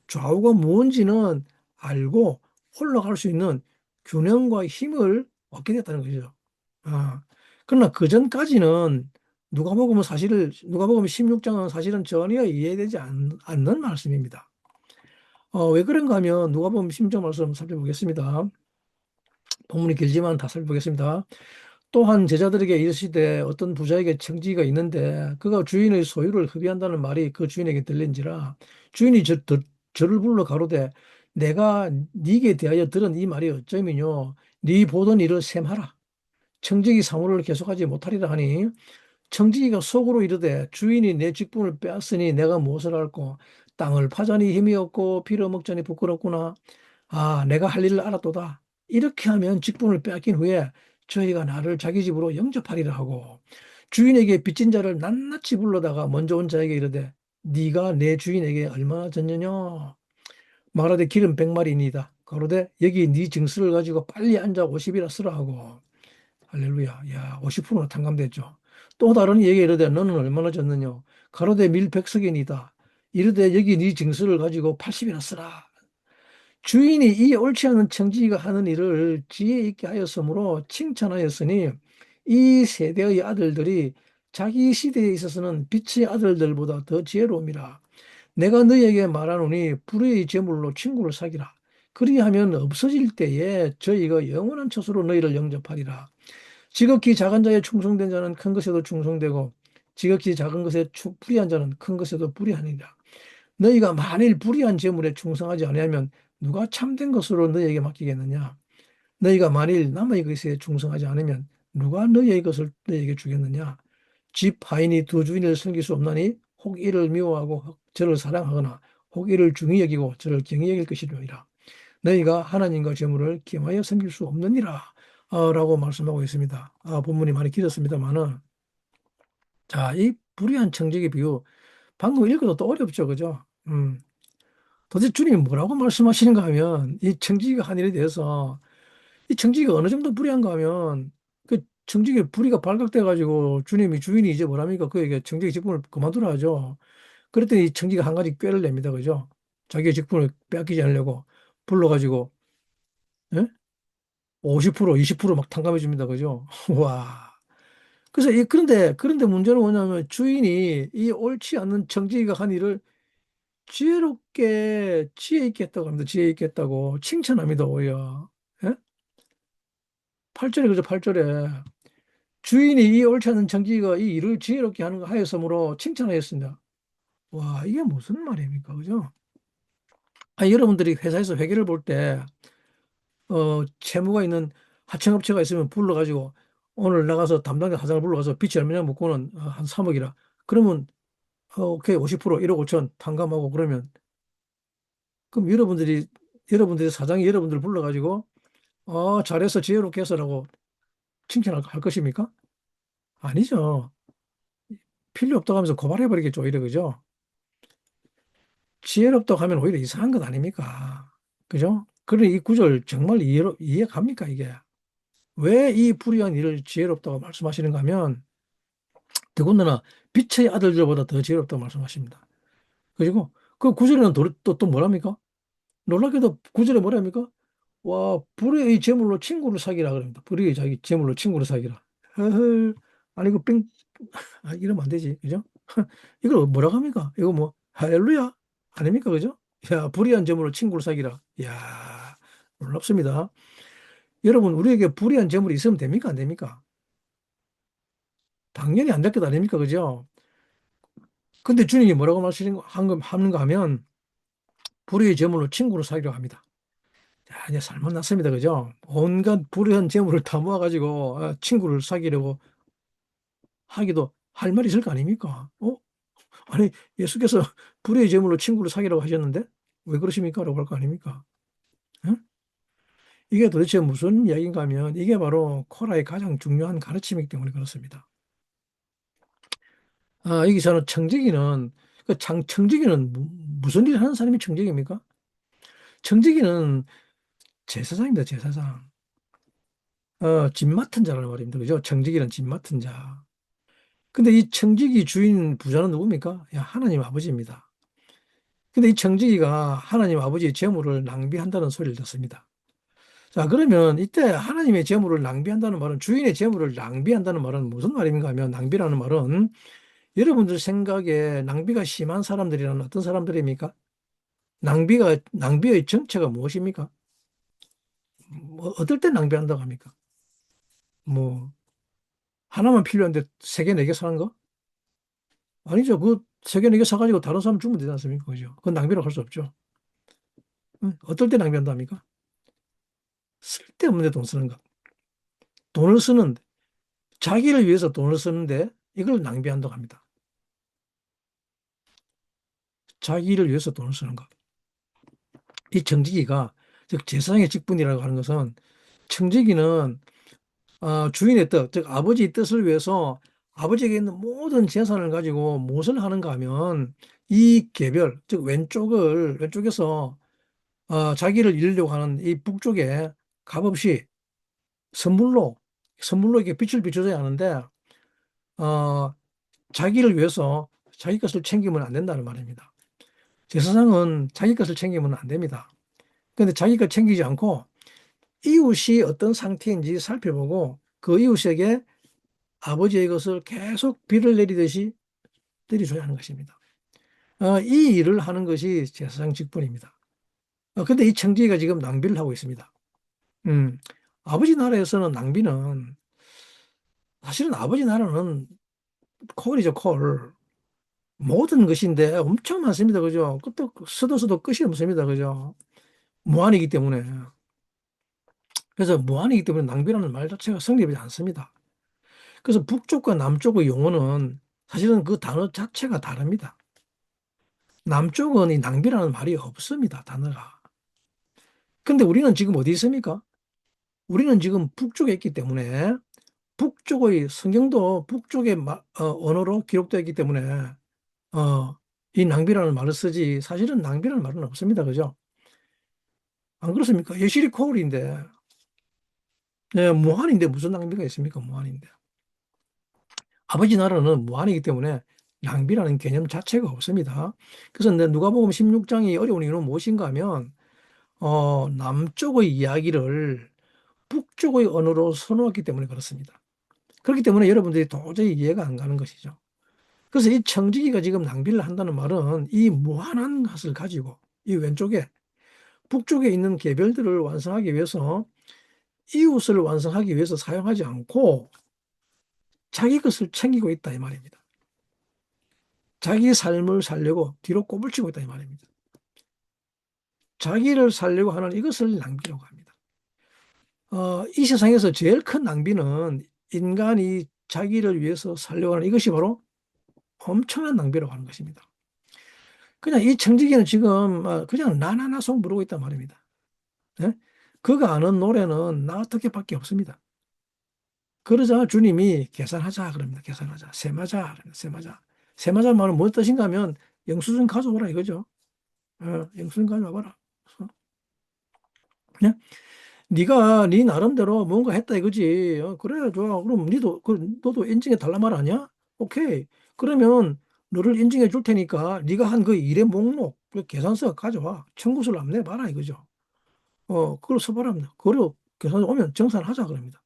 [SPEAKER 1] 좌우가 뭔지는 알고 올라갈 수 있는 균형과 힘을 얻게 됐다는 것이죠. 아, 그러나 그 전까지는 누가복음 16장은 사실은 전혀 이해되지 않는 말씀입니다. 왜 그런가 하면 누가복음 16장 말씀 살펴보겠습니다. 본문이 길지만 다 살펴보겠습니다. 또한 제자들에게 이르시되 어떤 부자에게 청지기가 있는데 그가 주인의 소유를 흡의한다는 말이 그 주인에게 들린지라 주인이 저를 불러 가로되 내가 네게 대하여 들은 이 말이 어쩌면요 네 보던 일을 셈하라 청지기 사무를 계속하지 못하리라 하니 청지기가 속으로 이르되 주인이 내 직분을 빼앗으니 내가 무엇을 할꼬 땅을 파자니 힘이 없고 빌어먹자니 부끄럽구나 내가 할 일을 알았도다 이렇게 하면 직분을 빼앗긴 후에 저희가 나를 자기 집으로 영접하리라 하고 주인에게 빚진 자를 낱낱이 불러다가 먼저 온 자에게 이르되 네가 내 주인에게 얼마나 졌느냐 말하되 기름 100마리니이다 가로되 여기 네 증서를 가지고 빨리 앉아 50이라 쓰라 하고 할렐루야. 야, 50%나 탕감됐죠. 또 다른 이에게 이르되 너는 얼마나 졌느냐? 가로되 밀 100석이니다. 이르되 여기 네 증서를 가지고 80이나 쓰라. 주인이 이 옳지 않은 청지기가 하는 일을 지혜 있게 하였으므로 칭찬하였으니 이 세대의 아들들이 자기 시대에 있어서는 빛의 아들들보다 더 지혜로움이라. 내가 너희에게 말하노니 불의의 제물로 친구를 사귀라. 그리하면 없어질 때에 저희가 영원한 처소로 너희를 영접하리라. 지극히 작은 자에 충성된 자는 큰 것에도 충성되고 지극히 작은 것에 불의한 자는 큰 것에도 불의하니라. 너희가 만일 불의한 재물에 충성하지 아니하면 누가 참된 것으로 너희에게 맡기겠느냐? 너희가 만일 남의 것에 충성하지 않으면 누가 너희의 것을 너희에게 주겠느냐? 집 하인이 두 주인을 섬길 수 없나니 혹 이를 미워하고 저를 사랑하거나 혹 이를 중히 여기고 저를 경히 여길 것이니라. 너희가 하나님과 재물을 겸하여 섬길 수 없느니라. 라고 말씀하고 있습니다. 본문이 많이 길었습니다만은 자, 이 불의한 청지기 비유 방금 읽어도 또 어렵죠, 그죠? 도대체 주님이 뭐라고 말씀하시는가 하면 이 청지기가 한 일에 대해서 이 청지기가 어느 정도 불의한가 하면 그 청지기 불의가 발각돼 가지고 주인이 이제 뭐랍니까? 그에게 청지기 직분을 그만두라 하죠. 그랬더니 이 청지기가 한 가지 꾀를 냅니다, 그죠? 자기의 직분을 빼앗기지 않으려고 불러가지고 예? 50% 20%막 탕감해 줍니다, 그죠? 와. 그래서 그런데 문제는 뭐냐면 주인이 이 옳지 않는 청지기가 한 일을 지혜롭게 지혜 있게 했다고 합니다. 지혜 있게 했다고 칭찬합니다. 오히려. 예? 8절에 그죠? 8절에 주인이 이 옳지 않은 청지기가 이 일을 지혜롭게 하는 거 하였으므로 칭찬하였습니다. 와, 이게 무슨 말입니까? 그죠? 여러분들이 회사에서 회계를 볼 때 채무가 있는 하청업체가 있으면 불러가지고 오늘 나가서 담당자 사장을 불러가서 빚이 얼마냐 묻고는 한 3억이라. 그러면 오케이 50% 1억 5천 탕감하고 그러면 그럼 여러분들이 사장이 여러분들 불러가지고 잘해서 지혜롭게 해서라고 칭찬할 할 것입니까? 아니죠. 필요 없다고 하면서 고발해버리겠죠, 오히려, 그죠? 지혜롭다고 하면 오히려 이상한 것 아닙니까? 그죠? 그래, 이 구절 정말 이해 갑니까, 이게? 왜 이 불의한 일을 지혜롭다고 말씀하시는가 하면, 더군다나 빛의 아들들보다 더 지혜롭다고 말씀하십니다. 그리고 그 구절에는 또 뭐랍니까? 놀랍게도 구절에 뭐랍니까? 와, 불의의 제물로 친구를 사귀라 그럽니다. 불의의 자기 제물로 친구를 사귀라. 허헐, 아니, 이러면 안 되지. 그죠? 이걸 뭐라고 합니까? 이거 뭐, 할렐루야? 아닙니까? 그죠? 야, 불의한 점으로 친구를 사귀라. 야, 놀랍습니다. 여러분, 우리에게 불의한 점물이 있으면 됩니까? 안 됩니까? 당연히 안 될 것 아닙니까? 그죠? 근데 주님이 뭐라고 하는가 하면, 불의의 점물로 친구를 사귀려고 합니다. 자, 이제 잘못났습니다. 그죠? 온갖 불의한 재물을 다 모아가지고 친구를 사귀려고 하기도 할 말이 있을 거 아닙니까? 아니, 예수께서 불의의 제물로 친구를 사귀라고 하셨는데 왜 그러십니까? 라고 할 거 아닙니까? 응? 이게 도대체 무슨 이야기인가 하면 이게 바로 코라의 가장 중요한 가르침이기 때문에 그렇습니다. 여기서는 청지기는 청지기는 무슨 일을 하는 사람이 청지기입니까? 청지기는 제사장입니다. 제사장. 집 맡은 자라는 말입니다. 그죠? 청지기는 집 맡은 자. 근데 이 청지기 주인 부자는 누굽니까? 야, 하나님 아버지입니다. 근데 이 청지기가 하나님 아버지의 재물을 낭비한다는 소리를 듣습니다. 자, 그러면 이때 하나님의 재물을 낭비한다는 말은 주인의 재물을 낭비한다는 말은 무슨 말인가 하면 낭비라는 말은 여러분들 생각에 낭비가 심한 사람들이란 어떤 사람들입니까? 낭비의 정체가 무엇입니까? 뭐, 어떨 때 낭비한다고 합니까? 뭐, 하나만 필요한데 세 개, 네 개 사는 거? 아니죠. 그 세 개, 네 개 사가지고 다른 사람 주면 되지 않습니까? 그죠? 그건 낭비라고 할 수 없죠. 응? 어떨 때 낭비한다 합니까? 쓸데없는데 돈 쓰는 거. 돈을 쓰는데, 자기를 위해서 돈을 쓰는데 이걸 낭비한다고 합니다. 자기를 위해서 돈을 쓰는 것. 이 청지기가, 즉, 제사장의 직분이라고 하는 것은 청지기는 주인의 뜻, 즉, 아버지의 뜻을 위해서 아버지에게 있는 모든 재산을 가지고 무엇을 하는가 하면 이 개별, 즉, 왼쪽에서 자기를 잃으려고 하는 이 북쪽에 값없이 선물로, 선물로 이렇게 빛을 비춰줘야 하는데, 어, 자기를 위해서 자기 것을 챙기면 안 된다는 말입니다. 제사장은 자기 것을 챙기면 안 됩니다. 근데 자기 것 챙기지 않고 이웃이 어떤 상태인지 살펴보고 그 이웃에게 아버지의 것을 계속 비를 내리듯이 내려줘야 하는 것입니다. 이 일을 하는 것이 제사장 직분입니다. 근데 이 청지기가 지금 낭비를 하고 있습니다. 음, 아버지 나라에서는 낭비는 사실은 아버지 나라는 콜이죠, 콜. 모든 것인데 엄청 많습니다. 그죠? 끝도 써도 끝이 없습니다. 그죠? 무한이기 때문에. 그래서 무한이기 때문에 낭비라는 말 자체가 성립하지 않습니다. 그래서 북쪽과 남쪽의 용어는 사실은 그 단어 자체가 다릅니다. 남쪽은 이 낭비라는 말이 없습니다. 단어가. 근데 우리는 지금 어디 있습니까? 우리는 지금 북쪽에 있기 때문에 북쪽의 성경도 북쪽의 언어로 기록되어 있기 때문에 이 낭비라는 말을 쓰지 사실은 낭비라는 말은 없습니다. 그죠? 안 그렇습니까? 예시리 코울인데 네, 무한인데 무슨 낭비가 있습니까? 무한인데. 아버지 나라는 무한이기 때문에 낭비라는 개념 자체가 없습니다. 그래서 누가복음 16장이 어려운 이유는 무엇인가 하면 남쪽의 이야기를 북쪽의 언어로 써놓았기 때문에 그렇습니다. 그렇기 때문에 여러분들이 도저히 이해가 안 가는 것이죠. 그래서 이 청지기가 지금 낭비를 한다는 말은 이 무한한 것을 가지고 이 왼쪽에 북쪽에 있는 개별들을 완성하기 위해서 이웃을 완성하기 위해서 사용하지 않고 자기 것을 챙기고 있다 이 말입니다. 자기 삶을 살려고 뒤로 꼬불치고 있다 이 말입니다. 자기를 살려고 하는 이것을 낭비라고 합니다. 이 세상에서 제일 큰 낭비는 인간이 자기를 위해서 살려고 하는 이것이 바로 엄청난 낭비라고 하는 것입니다. 그냥 이 청지기는 지금 그냥 나나나송 부르고 있단 말입니다. 예? 그가 아는 노래는 나 어떻게밖에 없습니다. 그러자 주님이 계산하자 그럽니다. 계산하자. 세마자 그럽니다. 세마자. 세마자 말은 무슨 뜻인가 하면 영수증 가져오라 이거죠. 영수증 가져와봐라. 그냥 네가 네 나름대로 뭔가 했다 이거지. 그래 좋아. 그럼 너도 인증해 달란 말 아니야? 오케이. 그러면 너를 인증해 줄 테니까 네가 한 그 일의 목록, 그 계산서 가져와. 청구서를 한번 내봐라 이거죠. 그걸 써봐랍니다. 그리고 계산서 오면 정산하자 그럽니다.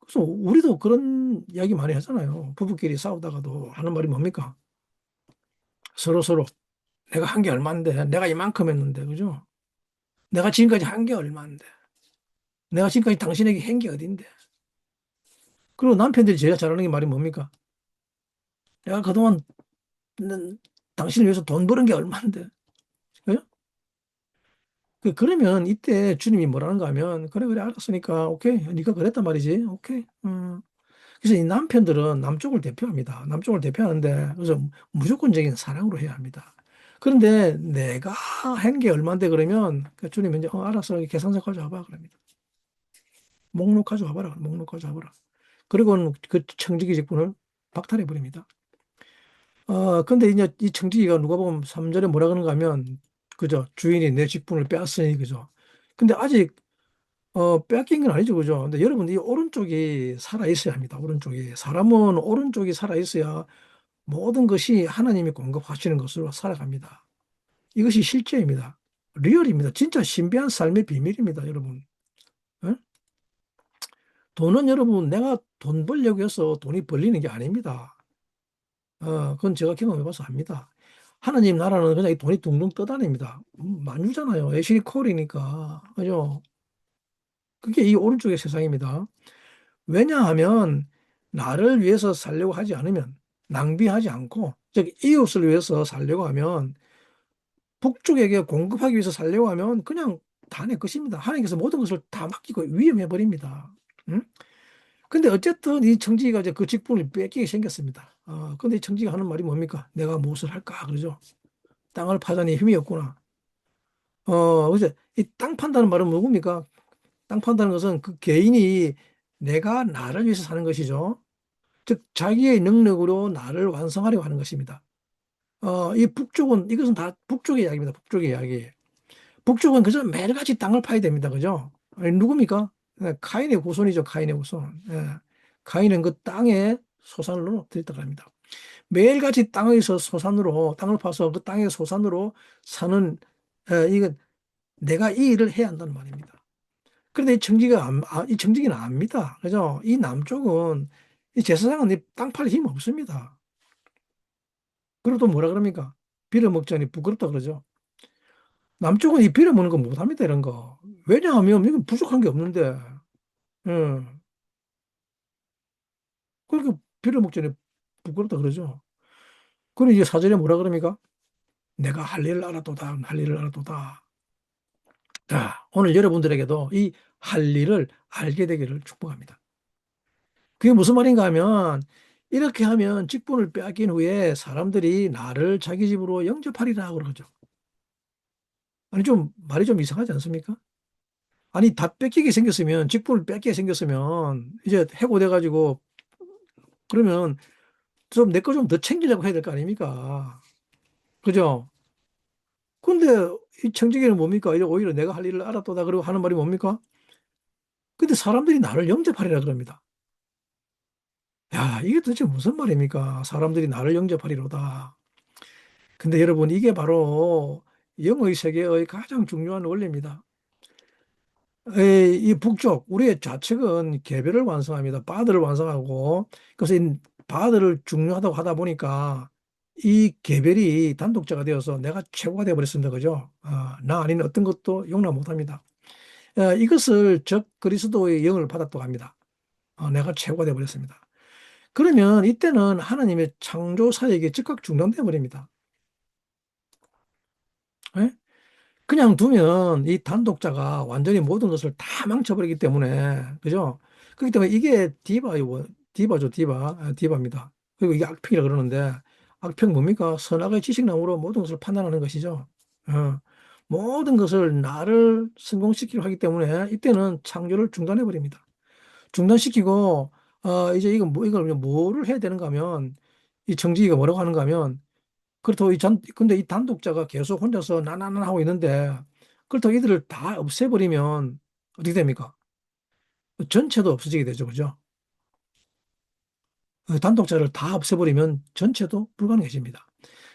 [SPEAKER 1] 그래서 우리도 그런 이야기 많이 하잖아요. 부부끼리 싸우다가도 하는 말이 뭡니까? 서로 내가 한 게 얼만데, 내가 이만큼 했는데, 그죠? 내가 지금까지 한 게 얼만데, 내가 지금까지 당신에게 한 게 어딘데. 그리고 남편들이 제일 잘하는 게 말이 뭡니까? 내가 그동안 당신을 위해서 돈 버는 게 얼만데. 그죠? 그러면 이때 주님이 뭐라는가 하면, 그래, 그래, 알았으니까, 오케이. 네가 그랬단 말이지. 오케이. 그래서 이 남편들은 남쪽을 대표합니다. 남쪽을 대표하는데, 그래서 무조건적인 사랑으로 해야 합니다. 그런데 내가 한 게 얼만데 그러면, 주님이 이제, 알았어. 계산서 가져와봐. 그럽니다. 목록 가져와봐라. 목록 가져와봐라. 그리고는 그 청지기 직분을 박탈해 버립니다. 근데 이제 이 청지기가 누가 보면 3절에 뭐라 그러는가 하면, 그죠? 주인이 내 직분을 빼앗으니, 그죠? 근데 아직, 빼앗긴 건 아니죠, 그죠? 근데 여러분, 이 오른쪽이 살아있어야 합니다, 오른쪽이. 사람은 오른쪽이 살아있어야 모든 것이 하나님이 공급하시는 것으로 살아갑니다. 이것이 실제입니다. 리얼입니다. 진짜 신비한 삶의 비밀입니다, 여러분. 예? 돈은 여러분, 내가 돈 벌려고 해서 돈이 벌리는 게 아닙니다. 그건 제가 경험해봐서 압니다. 하나님 나라는 그냥 이 돈이 둥둥 떠다닙니다. 만유잖아요. 애신이 콜이니까. 그죠? 그게 이 오른쪽의 세상입니다. 왜냐하면 나를 위해서 살려고 하지 않으면 낭비하지 않고 즉 이웃을 위해서 살려고 하면 북쪽에게 공급하기 위해서 살려고 하면 그냥 다 내 것입니다. 하나님께서 모든 것을 다 맡기고 위임해 버립니다. 응? 근데 어쨌든 이 청지기가 이제 그 직분을 뺏기게 생겼습니다. 근데 이 청지기가 하는 말이 뭡니까? 내가 무엇을 할까? 그러죠. 땅을 파자니 힘이 없구나. 그래서 이 땅 판다는 말은 누굽니까? 땅 판다는 것은 그 개인이 내가 나를 위해서 사는 것이죠. 즉 자기의 능력으로 나를 완성하려고 하는 것입니다. 이 북쪽은 이것은 다 북쪽의 이야기입니다. 북쪽의 이야기. 북쪽은 그저 매일같이 땅을 파야 됩니다. 그죠? 아니, 누굽니까? 카인의 후손이죠. 카인의 후손. 카인은 그 땅에 소산으로 들여다갑니다. 매일같이 땅에서 소산으로 땅을 파서 그 땅의 소산으로 사는 이건 내가 이 일을 해야 한다는 말입니다. 그런데 이 청지기는 압니다. 그죠? 이 남쪽은 이 제사장은 땅 팔 힘 없습니다. 그리고 또 뭐라 그럽니까? 빌어먹자니 부끄럽다 그러죠. 남쪽은 이 빌어먹는 거 못합니다, 이런 거. 왜냐하면 이건 부족한 게 없는데. 예. 그렇게 빌어먹자니 부끄럽다 그러죠. 그리고 이제 사절에 뭐라 그럽니까? 내가 할 일을 알아도다, 할 일을 알아도다. 자, 오늘 여러분들에게도 이 할 일을 알게 되기를 축복합니다. 그게 무슨 말인가 하면 이렇게 하면 직분을 빼앗긴 후에 사람들이 나를 자기 집으로 영접하리라 그러죠. 아니 좀 말이 좀 이상하지 않습니까? 아니 다 뺏기게 생겼으면 직분을 뺏기게 생겼으면 이제 해고돼 가지고 그러면 좀 내 거 좀 더 챙기려고 해야 될 거 아닙니까? 그죠? 근데 이 청지기는 뭡니까? 이제 오히려 내가 할 일을 알았도다 그러고 하는 말이 뭡니까? 근데 사람들이 나를 영접하리라 그럽니다. 야, 이게 도대체 무슨 말입니까? 사람들이 나를 영접하리로다. 근데 여러분, 이게 바로 영의 세계의 가장 중요한 원리입니다. 이 북쪽, 우리의 좌측은 계별을 완성합니다. 바드를 완성하고, 그래서 이 바드를 중요하다고 하다 보니까 이 계별이 단독자가 되어서 내가 최고가 되어버렸습니다. 그죠? 나 아닌 어떤 것도 용납 못 합니다. 이것을 적 그리스도의 영을 받았다고 합니다. 내가 최고가 되어버렸습니다. 그러면 이때는 하나님의 창조 사역이 즉각 중단되어 버립니다. 예? 그냥 두면 이 단독자가 완전히 모든 것을 다 망쳐버리기 때문에, 그죠? 그렇기 때문에 이게 디바죠, 디바. 디바입니다. 그리고 이게 악평이라 그러는데, 악평 뭡니까? 선악의 지식론으로 모든 것을 판단하는 것이죠. 어, 모든 것을 나를 성공시키려 하기 때문에 이때는 창조를 중단해 버립니다. 중단시키고, 이제 이걸 뭐를 해야 되는가 하면, 이 정직이가 뭐라고 하는가 하면, 그렇다고 근데 이 단독자가 계속 혼자서 나나나 하고 있는데, 그렇다고 이들을 다 없애버리면 어떻게 됩니까? 전체도 없어지게 되죠. 그죠? 단독자를 다 없애버리면 전체도 불가능해집니다.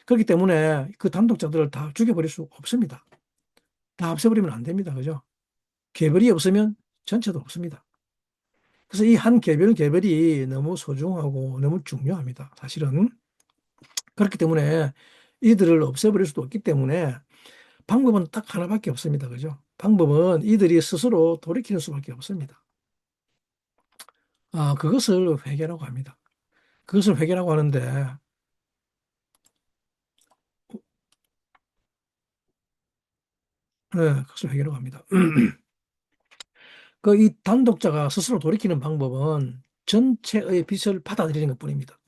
[SPEAKER 1] 그렇기 때문에 그 단독자들을 다 죽여버릴 수 없습니다. 다 없애버리면 안 됩니다. 그죠? 개별이 없으면 전체도 없습니다. 그래서 이 한 개별 개별이 너무 소중하고 너무 중요합니다. 사실은. 그렇기 때문에 이들을 없애버릴 수도 없기 때문에 방법은 딱 하나밖에 없습니다. 그죠? 방법은 이들이 스스로 돌이키는 수밖에 없습니다. 그것을 회개라고 합니다. 그것을 회개라고 하는데, 네, 그것을 회개라고 합니다. 그 이 단독자가 스스로 돌이키는 방법은 전체의 빛을 받아들이는 것뿐입니다.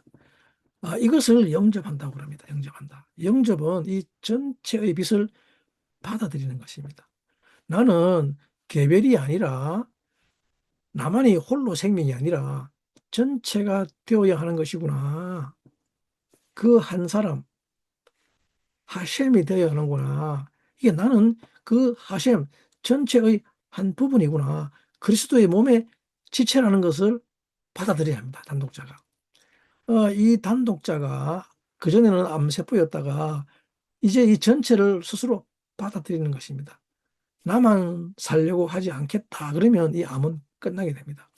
[SPEAKER 1] 이것을 영접한다고 합니다. 영접한다. 영접은 이 전체의 빛을 받아들이는 것입니다. 나는 개별이 아니라 나만이 홀로 생명이 아니라 전체가 되어야 하는 것이구나. 그 한 사람, 하셈이 되어야 하는구나. 이게 나는 그 하셈 전체의 한 부분이구나. 그리스도의 몸의 지체라는 것을 받아들여야 합니다. 단독자가. 이 단독자가 그전에는 암세포였다가 이제 이 전체를 스스로 받아들이는 것입니다. 나만 살려고 하지 않겠다. 그러면 이 암은 끝나게 됩니다.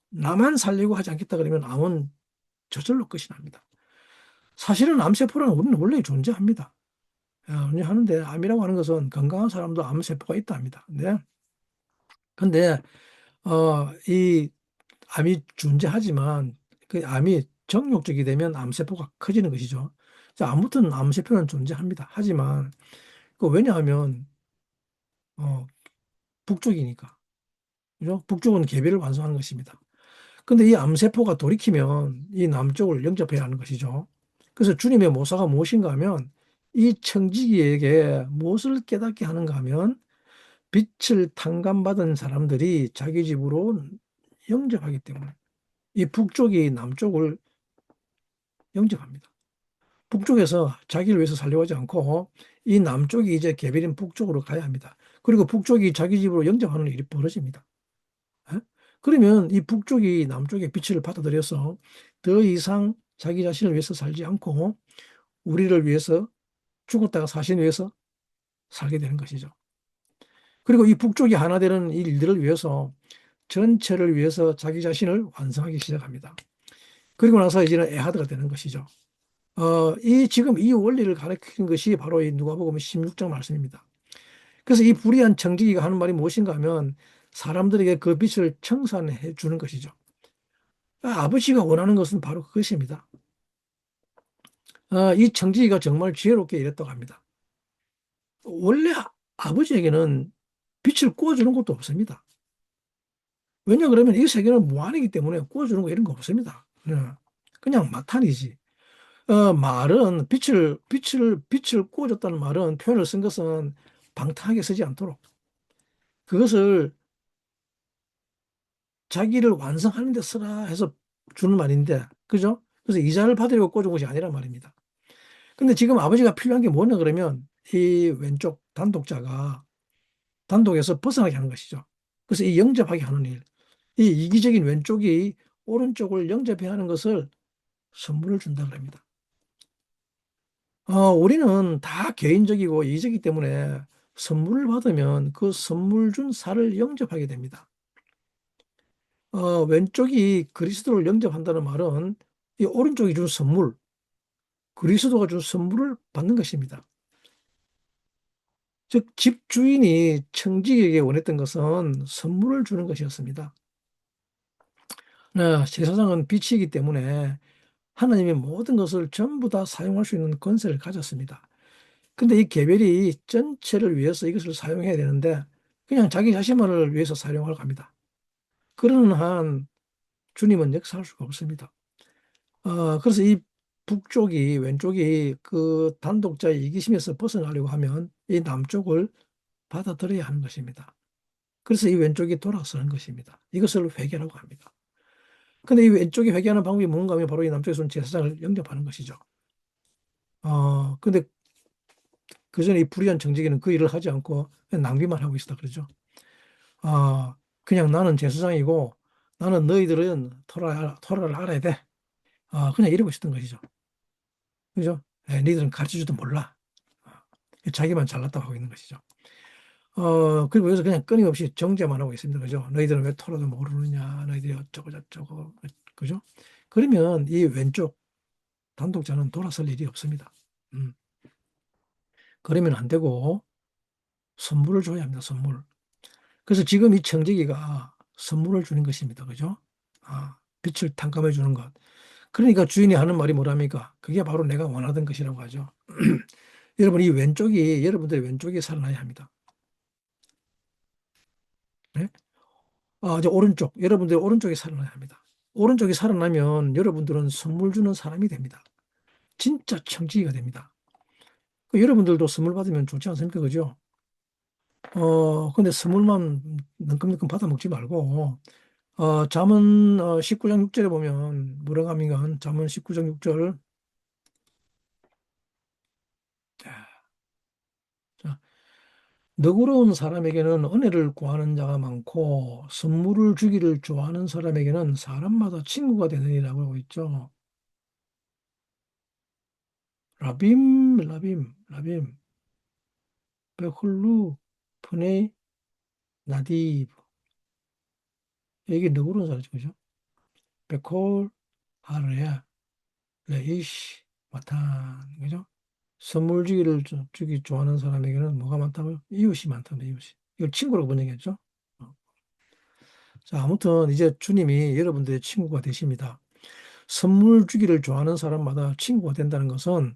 [SPEAKER 1] 나만 살려고 하지 않겠다. 그러면 암은 저절로 끝이 납니다. 사실은 암세포라는 우리는 원래 존재합니다. 존재하는데 암이라고 하는 것은 건강한 사람도 암세포가 있다 합니다. 근데 이 암이 존재하지만 그 암이 정욕적이 되면 암세포가 커지는 것이죠. 자, 아무튼 암세포는 존재합니다. 하지만 왜냐하면 어, 북쪽이니까. 그죠? 북쪽은 계배를 완성하는 것입니다. 근데 이 암세포가 돌이키면 이 남쪽을 영접해야 하는 것이죠. 그래서 주님의 모사가 무엇인가 하면 이 청지기에게 무엇을 깨닫게 하는가 하면 빛을 탕감받은 사람들이 자기 집으로 영접하기 때문에 이 북쪽이 남쪽을 영접합니다. 북쪽에서 자기를 위해서 살려고 하지 않고 이 남쪽이 이제 개별인 북쪽으로 가야 합니다. 그리고 북쪽이 자기 집으로 영접하는 일이 벌어집니다. 예? 그러면 이 북쪽이 남쪽의 빛을 받아들여서 더 이상 자기 자신을 위해서 살지 않고 우리를 위해서 죽었다가 사신 위해서 살게 되는 것이죠. 그리고 이 북쪽이 하나 되는 이 일들을 위해서 전체를 위해서 자기 자신을 완성하기 시작합니다. 그리고 나서 이제는 에하드가 되는 것이죠. 지금 이 원리를 가르치는 것이 바로 이 누가복음 16장 말씀입니다. 그래서 이 불의한 청지기가 하는 말이 무엇인가 하면 사람들에게 그 빛을 청산해 주는 것이죠. 아버지가 원하는 것은 바로 그것입니다. 이 청지기가 정말 지혜롭게 일했다고 합니다. 원래 아버지에게는 빛을 구워주는 것도 없습니다. 왜냐 그러면 이 세계는 무한이기 때문에 구워주는 거 이런 거 없습니다. 그냥 마탄이지. 말은 빛을 구워줬다는 말은 표현을 쓴 것은 방탕하게 쓰지 않도록 그것을 자기를 완성하는 데 쓰라 해서 주는 말인데, 그죠? 그래서 이자를 받으려고 꽂은 것이 아니란 말입니다. 근데 지금 아버지가 필요한 게 뭐냐 그러면 이 왼쪽 단독자가 단독에서 벗어나게 하는 것이죠. 그래서 이 영접하게 하는 일, 이 이기적인 왼쪽이 오른쪽을 영접해야 하는 것을 선물을 준다 그럽니다. 우리는 다 개인적이고 이기적이기 때문에 선물을 받으면 그 선물 준 사를 영접하게 됩니다. 왼쪽이 그리스도를 영접한다는 말은 이 오른쪽이 준 선물, 그리스도가 준 선물을 받는 것입니다. 즉, 집주인이 청지기에게 원했던 것은 선물을 주는 것이었습니다. 제사장은 빛이기 때문에 하나님의 모든 것을 전부 다 사용할 수 있는 권세를 가졌습니다. 근데 이 계별이 전체를 위해서 이것을 사용해야 되는데 그냥 자기 자신만을 위해서 사용하려고 합니다. 그러는 한 주님은 역사할 수가 없습니다. 그래서 이 북쪽이, 왼쪽이 그 단독자의 이기심에서 벗어나려고 하면 이 남쪽을 받아들여야 하는 것입니다. 그래서 이 왼쪽이 돌아서는 것입니다. 이것을 회개라고 합니다. 근데 이 왼쪽이 회개하는 방법이 뭔가 하면 바로 이 남쪽에서는 제사장을 영접하는 것이죠. 근데 그 전에 이 불의한 정직이는 그 일을 하지 않고 그냥 낭비만 하고 있었다 그러죠. 그냥 나는 제사장이고 나는 너희들은 토라를 알아야 돼. 그냥 이러고 있었던 것이죠. 그죠? 니들은 가르쳐줘도 몰라. 아, 자기만 잘났다고 하고 있는 것이죠. 그리고 여기서 그냥 끊임없이 정죄만 하고 있습니다. 그죠? 너희들은 왜 토라도 모르느냐? 너희들이 어쩌고 저쩌고. 그죠? 그러면 이 왼쪽 단독자는 돌아설 일이 없습니다. 음, 그러면 안 되고 선물을 줘야 합니다. 선물. 그래서 지금 이 청지기가 선물을 주는 것입니다. 그죠? 빛을 탕감해 주는 것. 그러니까 주인이 하는 말이 뭐랍니까? 그게 바로 내가 원하던 것이라고 하죠. 여러분, 여러분들의 왼쪽이 살아나야 합니다. 네? 이제 오른쪽, 여러분들의 오른쪽이 살아나야 합니다. 오른쪽이 살아나면 여러분들은 선물 주는 사람이 됩니다. 진짜 청지기가 됩니다. 여러분들도 선물 받으면 좋지 않습니까? 그죠? 근데 선물만 능금능금 받아 먹지 말고, 잠언 19장 6절에 보면 뭐라고 합니까? 잠언 19장 6절. 자, 너그러운 사람에게는 은혜를 구하는 자가 많고 선물을 주기를 좋아하는 사람에게는 사람마다 친구가 되느니라고 하고 있죠. 라빔, 베홀루, 푸네, 나디브. 이게 너그러운 사람이죠. 그죠? 베콜, 하르야, 레이시, 마탄. 그죠? 선물 주기 좋아하는 사람에게는 뭐가 많다고요? 이웃이 많다고요, 이웃이. 이걸 친구라고 번역했죠. 어. 자, 아무튼 이제 주님이 여러분들의 친구가 되십니다. 선물 주기를 좋아하는 사람마다 친구가 된다는 것은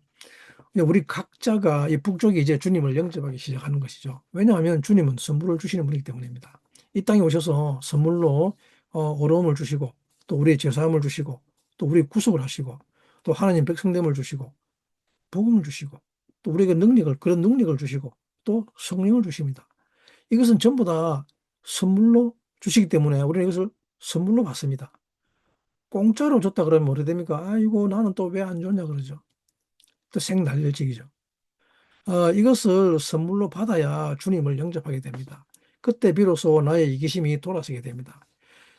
[SPEAKER 1] 우리 각자가 이 북쪽이 이제 주님을 영접하기 시작하는 것이죠. 왜냐하면 주님은 선물을 주시는 분이기 때문입니다. 이 땅에 오셔서 선물로 어려움을 주시고 또 우리의 죄사함을 주시고 또 우리 구속을 하시고 또 하나님 백성됨을 주시고 복음을 주시고 또 우리에게 그런 능력을 주시고 또 성령을 주십니다. 이것은 전부 다 선물로 주시기 때문에 우리는 이것을 선물로 받습니다. 공짜로 줬다 그러면 뭐래 됩니까? 아이고, 나는 또 왜 안 줬냐 그러죠. 또 생날려지기죠. 이것을 선물로 받아야 주님을 영접하게 됩니다. 그때 비로소 나의 이기심이 돌아서게 됩니다.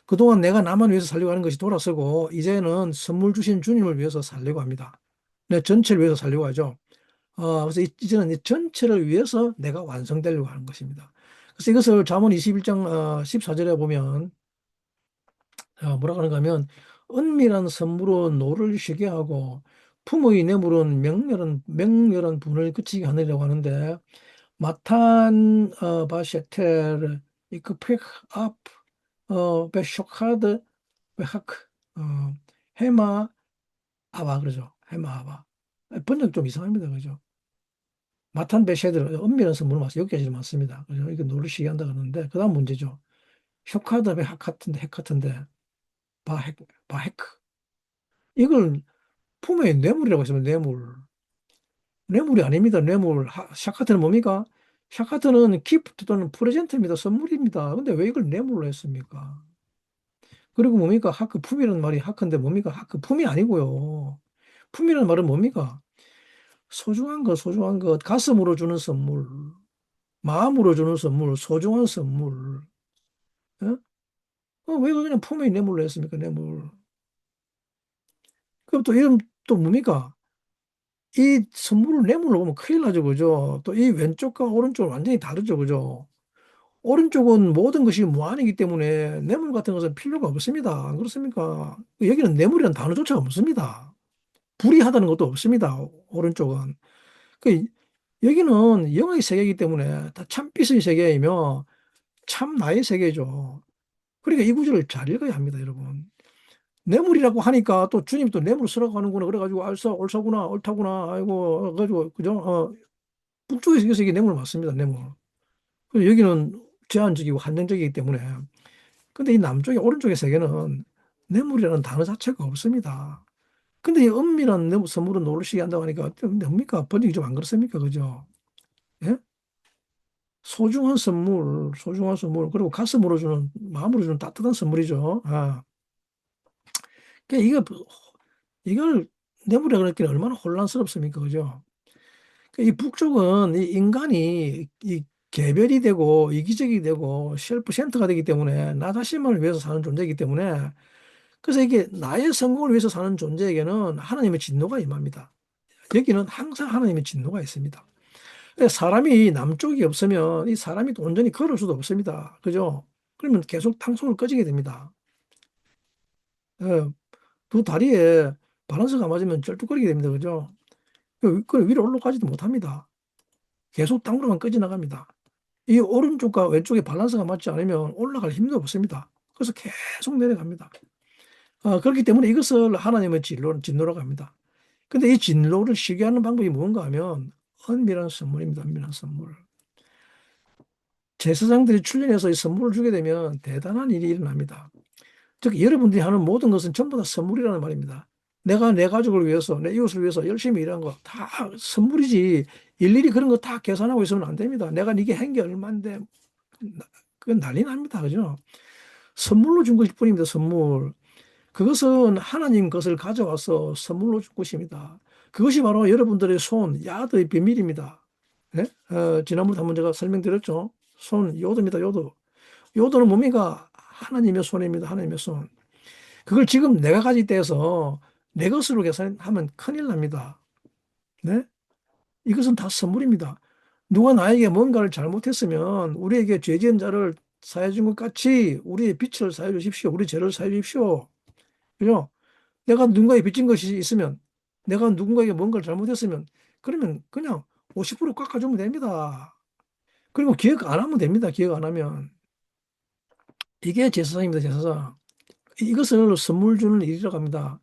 [SPEAKER 1] 그동안 내가 나만 위해서 살려고 하는 것이 돌아서고 이제는 선물 주신 주님을 위해서 살려고 합니다. 내 전체를 위해서 살려고 하죠. 그래서 이제는 이 전체를 위해서 내가 완성되려고 하는 것입니다. 그래서 이것을 잠언 21장 14절에 보면 뭐라고 하는가 하면 은밀한 선물로 노를 쉬게 하고 품의 뇌물은 명렬한 분을 그치게 하느라고 하는데 마탄 바셰텔 이크펙 앞 베쇼카드 베하크 헤마 아바 그러죠. 헤마 아바 번역 좀 이상합니다. 그죠? 마탄 베셰들 은밀한 선물을 맞서 여기까지 맞습니다. 그죠? 이거 노를 쉬게 한다 그러는데 그다음 문제죠. 쇼카드 베하 같은데 핵 같은데 바헤크 바헤크 이걸 품에 뇌물이라고 했으면 뇌물이 아닙니다. 뇌물. 샤카트는 뭡니까? 샤카트는 기프트 또는 프레젠트입니다. 선물입니다. 근데 왜 이걸 뇌물로 했습니까? 그리고 뭡니까? 하크 품이라는 말이 하크인데 뭡니까? 하크 품이 아니고요. 품이라는 말은 뭡니까? 소중한 것, 가슴으로 주는 선물, 마음으로 주는 선물, 소중한 선물. 어? 왜 그냥 품에 뇌물로 했습니까? 뇌물. 그럼 또 이름 또 뭡니까? 이 선물을 뇌물로 보면 큰일 나죠, 그죠? 또 이 왼쪽과 오른쪽은 완전히 다르죠, 그죠? 오른쪽은 모든 것이 무한이기 때문에 뇌물 같은 것은 필요가 없습니다. 안 그렇습니까? 여기는 뇌물이라는 단어조차 없습니다. 불이하다는 것도 없습니다. 오른쪽은. 그 여기는 영의 세계이기 때문에 다 참빛의 세계이며 참 나의 세계죠. 그러니까 이 구절을 잘 읽어야 합니다, 여러분. 뇌물이라고 하니까 또 주님이 또 뇌물 쓰라고 하는구나. 그래가지고 옳사구나, 옳다구나. 아이고, 그래가지고, 그죠? 북쪽에서 이게 뇌물 맞습니다, 뇌물. 그래서 여기는 제한적이고 한정적이기 때문에 근데 이 남쪽의 오른쪽의 세계는 뇌물이라는 단어 자체가 없습니다. 근데 이 은밀한 선물은 놀시게 한다고 하니까 좀 뭡니까? 번역이 좀 안 그렇습니까? 그죠? 예? 소중한 선물, 그리고 가슴으로 주는, 마음으로 주는 따뜻한 선물이죠. 아, 그러니까 이걸 뇌물이라 그랬기는 얼마나 혼란스럽습니까? 그죠? 그러니까 이 북쪽은 이 인간이 이 개별이 되고 이기적이 되고 셀프 센터가 되기 때문에 나 자신만을 위해서 사는 존재이기 때문에 그래서 이게 나의 성공을 위해서 사는 존재에게는 하나님의 진노가 임합니다. 여기는 항상 하나님의 진노가 있습니다. 사람이 남쪽이 없으면 이 사람이 온전히 걸을 수도 없습니다. 그죠? 그러면 계속 탕송을 꺼지게 됩니다. 예, 두 다리에 밸런스가 맞으면 쩔뚝거리게 됩니다. 그죠? 그 위로 올라가지도 못합니다. 계속 땅으로만 꺼져 나갑니다. 이 오른쪽과 왼쪽의 밸런스가 맞지 않으면 올라갈 힘도 없습니다. 그래서 계속 내려갑니다. 그렇기 때문에 이것을 하나님의 진노라고 합니다. 근데 이 진로를 쉬게 하는 방법이 뭔가 하면 은밀한 선물입니다. 은밀한 선물. 제사장들이 출연해서 이 선물을 주게 되면 대단한 일이 일어납니다. 즉 여러분들이 하는 모든 것은 전부 다 선물이라는 말입니다. 내가 내 가족을 위해서 내 이웃을 위해서 열심히 일한 거 다 선물이지 일일이 그런 거 다 계산하고 있으면 안 됩니다. 내가 네게 한 게 얼마인데 그건 난리 납니다. 그죠? 선물로 준 것일 뿐입니다. 선물. 그것은 하나님 것을 가져와서 선물로 준 것입니다. 그것이 바로 여러분들의 손, 야드의 비밀입니다. 예? 지난번에 한번 제가 설명드렸죠. 손, 요도입니다. 요도. 요도는 뭡니까? 하나님의 손입니다. 하나님의 손. 그걸 지금 내가 가질 때에서 내 것으로 계산하면 큰일 납니다. 네? 이것은 다 선물입니다. 누가 나에게 뭔가를 잘못했으면 우리에게 죄 지은 자를 사해 준 것 같이 우리의 빛을 사해 주십시오. 우리 죄를 사해 주십시오. 그죠? 내가 누군가에 빚진 것이 있으면, 내가 누군가에게 뭔가를 잘못했으면, 그러면 그냥 50% 깎아주면 됩니다. 그리고 기억 안 하면 됩니다. 기억 안 하면. 이게 제사상입니다. 제사상. 이것을 선물 주는 일이라고 합니다.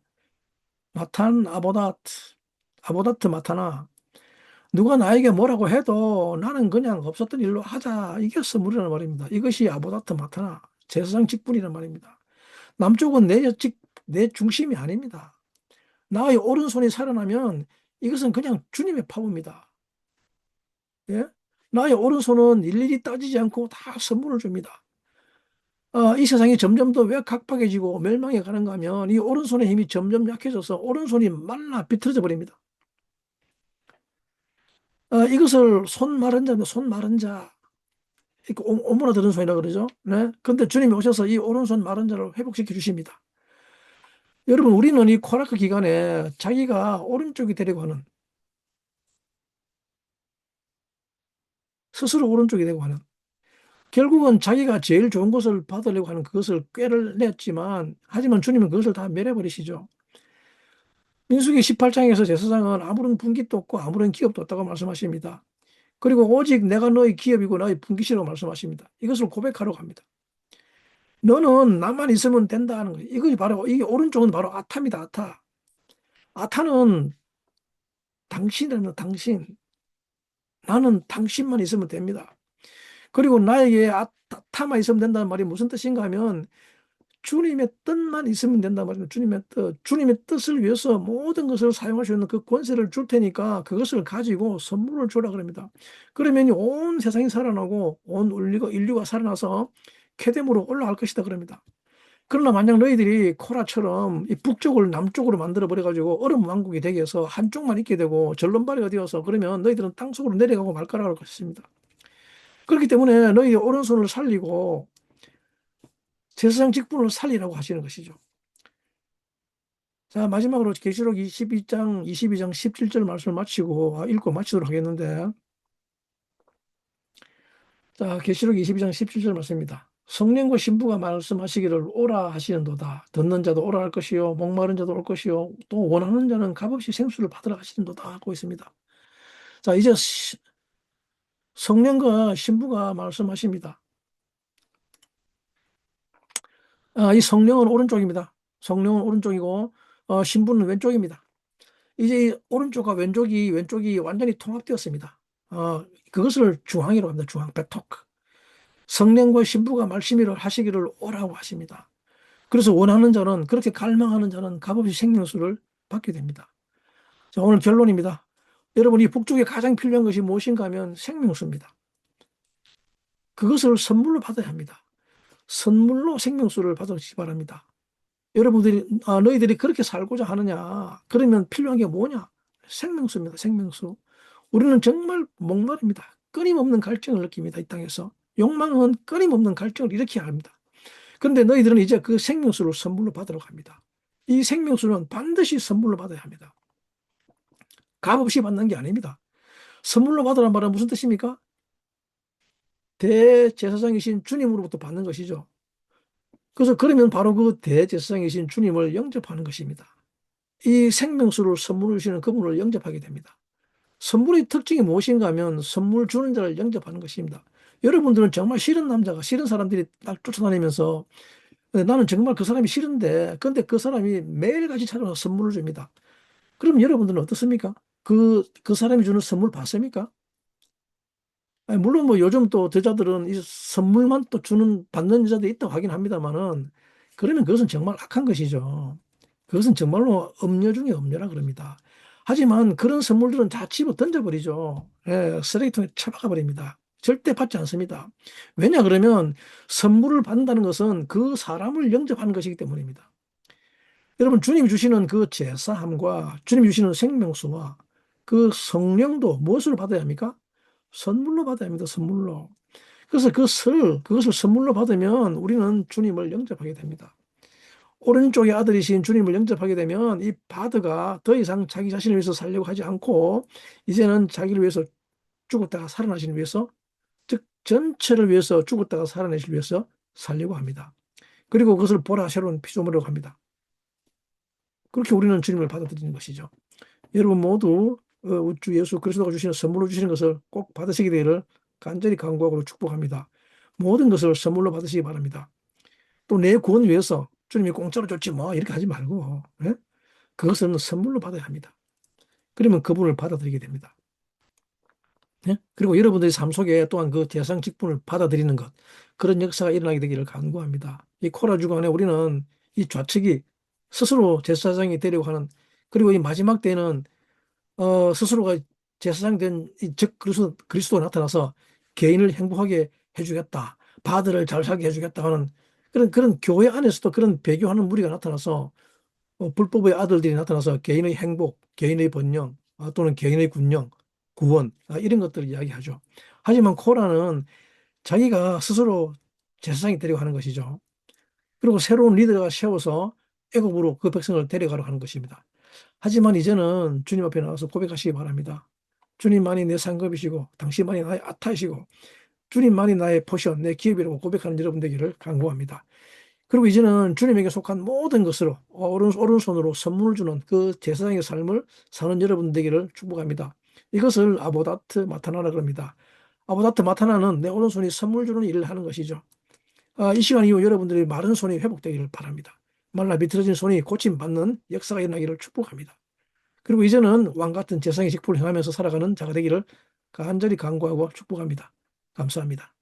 [SPEAKER 1] 마탄 아보다트 마타나. 누가 나에게 뭐라고 해도 나는 그냥 없었던 일로 하자. 이게 선물이라는 말입니다. 이것이 아보다트 마타나. 제사상 직분이라는 말입니다. 남쪽은 내 중심이 아닙니다. 나의 오른손이 살아나면 이것은 그냥 주님의 파워입니다. 예? 나의 오른손은 일일이 따지지 않고 다 선물을 줍니다. 이 세상이 점점 더 왜 각박해지고 멸망해 가는가 하면 이 오른손의 힘이 점점 약해져서 오른손이 말라 비틀어져 버립니다. 이것을 손 마른 자입니다. 손 마른 자. 이렇게 오므라드는 손이라 그러죠. 네. 근데 주님이 오셔서 이 오른손 마른 자를 회복시켜 주십니다. 여러분, 우리는 이 코라크 기간에 자기가 오른쪽이 되려고 하는, 스스로 오른쪽이 되고 하는, 결국은 자기가 제일 좋은 것을 받으려고 하는 그것을 꾀를 냈지만, 하지만 주님은 그것을 다 멸해버리시죠. 민수기 18장에서 제사장은 아무런 분깃도 없고 아무런 기업도 없다고 말씀하십니다. 그리고 오직 내가 너의 기업이고 너의 분깃이라고 말씀하십니다. 이것을 고백하려고 합니다. 너는 나만 있으면 된다 하는 거예요. 이것이 바로, 이게 오른쪽은 바로 아타입니다. 아타. 아타는 당신이라는 당신. 나는 당신만 있으면 됩니다. 그리고 나에게 아타만 있으면 된다는 말이 무슨 뜻인가 하면 주님의 뜻만 있으면 된단 말이에요. 주님의 뜻을 위해서 모든 것을 사용할 수 있는 그 권세를 줄 테니까 그것을 가지고 선물을 주라 그럽니다. 그러면 온 세상이 살아나고 온 인류가 살아나서 쾌됨으로 올라갈 것이다 그럽니다. 그러나 만약 너희들이 코라처럼 이 북쪽을 남쪽으로 만들어 버려가지고 얼음 왕국이 되게 해서 한쪽만 있게 되고 절름발이가 되어서 그러면 너희들은 땅속으로 내려가고 말 거라고 할 것입니다. 그렇기 때문에 너희 오른손을 살리고 제사장 직분을 살리라고 하시는 것이죠. 자, 마지막으로 계시록 22장 17절 말씀을 마치고 읽고 마치도록 하겠는데, 자, 계시록 22장 17절 말씀입니다. 성령과 신부가 말씀하시기를 오라 하시는도다. 듣는 자도 오라 할 것이요 목마른 자도 올 것이요 또 원하는 자는 값없이 생수를 받으라 하시는도다 하고 있습니다. 자, 이제 성령과 신부가 말씀하십니다. 이 성령은 오른쪽입니다. 성령은 오른쪽이고 신부는 왼쪽입니다. 이제 이 오른쪽과 왼쪽이 완전히 통합되었습니다. 그것을 중앙이라고 합니다. 중앙, 베토크. 성령과 신부가 말씀을 하시기를 오라고 하십니다. 그래서 원하는 자는, 그렇게 갈망하는 자는 값없이 생명수를 받게 됩니다. 자, 오늘 결론입니다. 여러분, 이 북쪽에 가장 필요한 것이 무엇인가 하면 생명수입니다. 그것을 선물로 받아야 합니다. 선물로 생명수를 받으시기 바랍니다. 여러분들이, 너희들이 그렇게 살고자 하느냐? 그러면 필요한 게 뭐냐? 생명수입니다. 생명수. 우리는 정말 목마릅니다. 끊임없는 갈증을 느낍니다. 이 땅에서. 욕망은 끊임없는 갈증을 일으켜야 합니다. 그런데 너희들은 이제 그 생명수를 선물로 받으러 갑니다. 이 생명수는 반드시 선물로 받아야 합니다. 값없이 받는 게 아닙니다. 선물로 받으란 말은 무슨 뜻입니까? 대제사장이신 주님으로부터 받는 것이죠. 그래서 그러면 바로 그 대제사장이신 주님을 영접하는 것입니다. 이 생명수를 선물로 주시는 그분을 영접하게 됩니다. 선물의 특징이 무엇인가 하면 선물 주는 자를 영접하는 것입니다. 여러분들은 정말 싫은 남자가, 싫은 사람들이 딱 쫓아다니면서 나는 정말 그 사람이 싫은데, 근데 그 사람이 매일같이 찾아와서 선물을 줍니다. 그럼 여러분들은 어떻습니까? 그 사람이 주는 선물 받습니까? 아니, 물론 뭐 요즘 또 여자들은 이 선물만 또 받는 여자도 있다고 하긴 합니다만은, 그러면 그것은 정말 악한 것이죠. 그것은 정말로 음녀 중에 음녀라 그럽니다. 하지만 그런 선물들은 다 집어 던져버리죠. 예, 쓰레기통에 처박아 버립니다. 절대 받지 않습니다. 왜냐 그러면 선물을 받는다는 것은 그 사람을 영접하는 것이기 때문입니다. 여러분, 주님이 주시는 그 제사함과 주님이 주시는 생명수와 그 성령도 무엇으로 받아야 합니까? 선물로 받아야 합니다. 선물로. 그래서 그것을 선물로 받으면 우리는 주님을 영접하게 됩니다. 오른쪽의 아들이신 주님을 영접하게 되면 이 바드가 더 이상 자기 자신을 위해서 살려고 하지 않고 이제는 자기를 위해서 죽었다가 살아나시기 위해서, 즉 전체를 위해서 죽었다가 살아내시기 위해서 살려고 합니다. 그리고 그것을 보라 새로운 피조물이라고 합니다. 그렇게 우리는 주님을 받아들이는 것이죠. 여러분 모두 우주 예수 그리스도가 주시는 선물로 주시는 것을 꼭 받으시게 되기를 간절히 간구하고 축복합니다. 모든 것을 선물로 받으시기 바랍니다. 또 내 구원 위해서 주님이 공짜로 줬지 뭐 이렇게 하지 말고, 예? 그것은 선물로 받아야 합니다. 그러면 그분을 받아들이게 됩니다. 예? 그리고 여러분들의 삶 속에 또한 그 대상 직분을 받아들이는 것, 그런 역사가 일어나게 되기를 간구합니다. 이 코라 주간에 우리는 이 좌측이 스스로 제사장이 되려고 하는, 그리고 이 마지막 때는 스스로가 제사장 된 즉 그리스도가 나타나서 개인을 행복하게 해주겠다, 바들을 잘 살게 해주겠다 하는 그런 교회 안에서도 그런 배교하는 무리가 나타나서 불법의 아들들이 나타나서 개인의 행복, 개인의 번영, 또는 개인의 군령, 구원, 이런 것들을 이야기하죠. 하지만 코라는 자기가 스스로 제사장이 되려고 하는 것이죠. 그리고 새로운 리더가 세워서 애굽으로 그 백성을 데려가려고 하는 것입니다. 하지만 이제는 주님 앞에 나와서 고백하시기 바랍니다. 주님만이 내 상급이시고 당신만이 나의 아타이시고 주님만이 나의 포션, 내 기업이라고 고백하는 여러분 되기를 간구합니다. 그리고 이제는 주님에게 속한 모든 것으로 오른손으로 선물을 주는 그 제사장의 삶을 사는 여러분 되기를 축복합니다. 이것을 아보다트 마타나라 그럽니다. 아보다트 마타나는 내 오른손이 선물 주는 일을 하는 것이죠. 이 시간 이후 여러분들의 마른 손이 회복되기를 바랍니다. 말라 비틀어진 손이 고침받는 역사가 일어나기를 축복합니다. 그리고 이제는 왕 같은 제사장의 직분을 행하면서 살아가는 자가 되기를 간절히 간구하고 축복합니다. 감사합니다.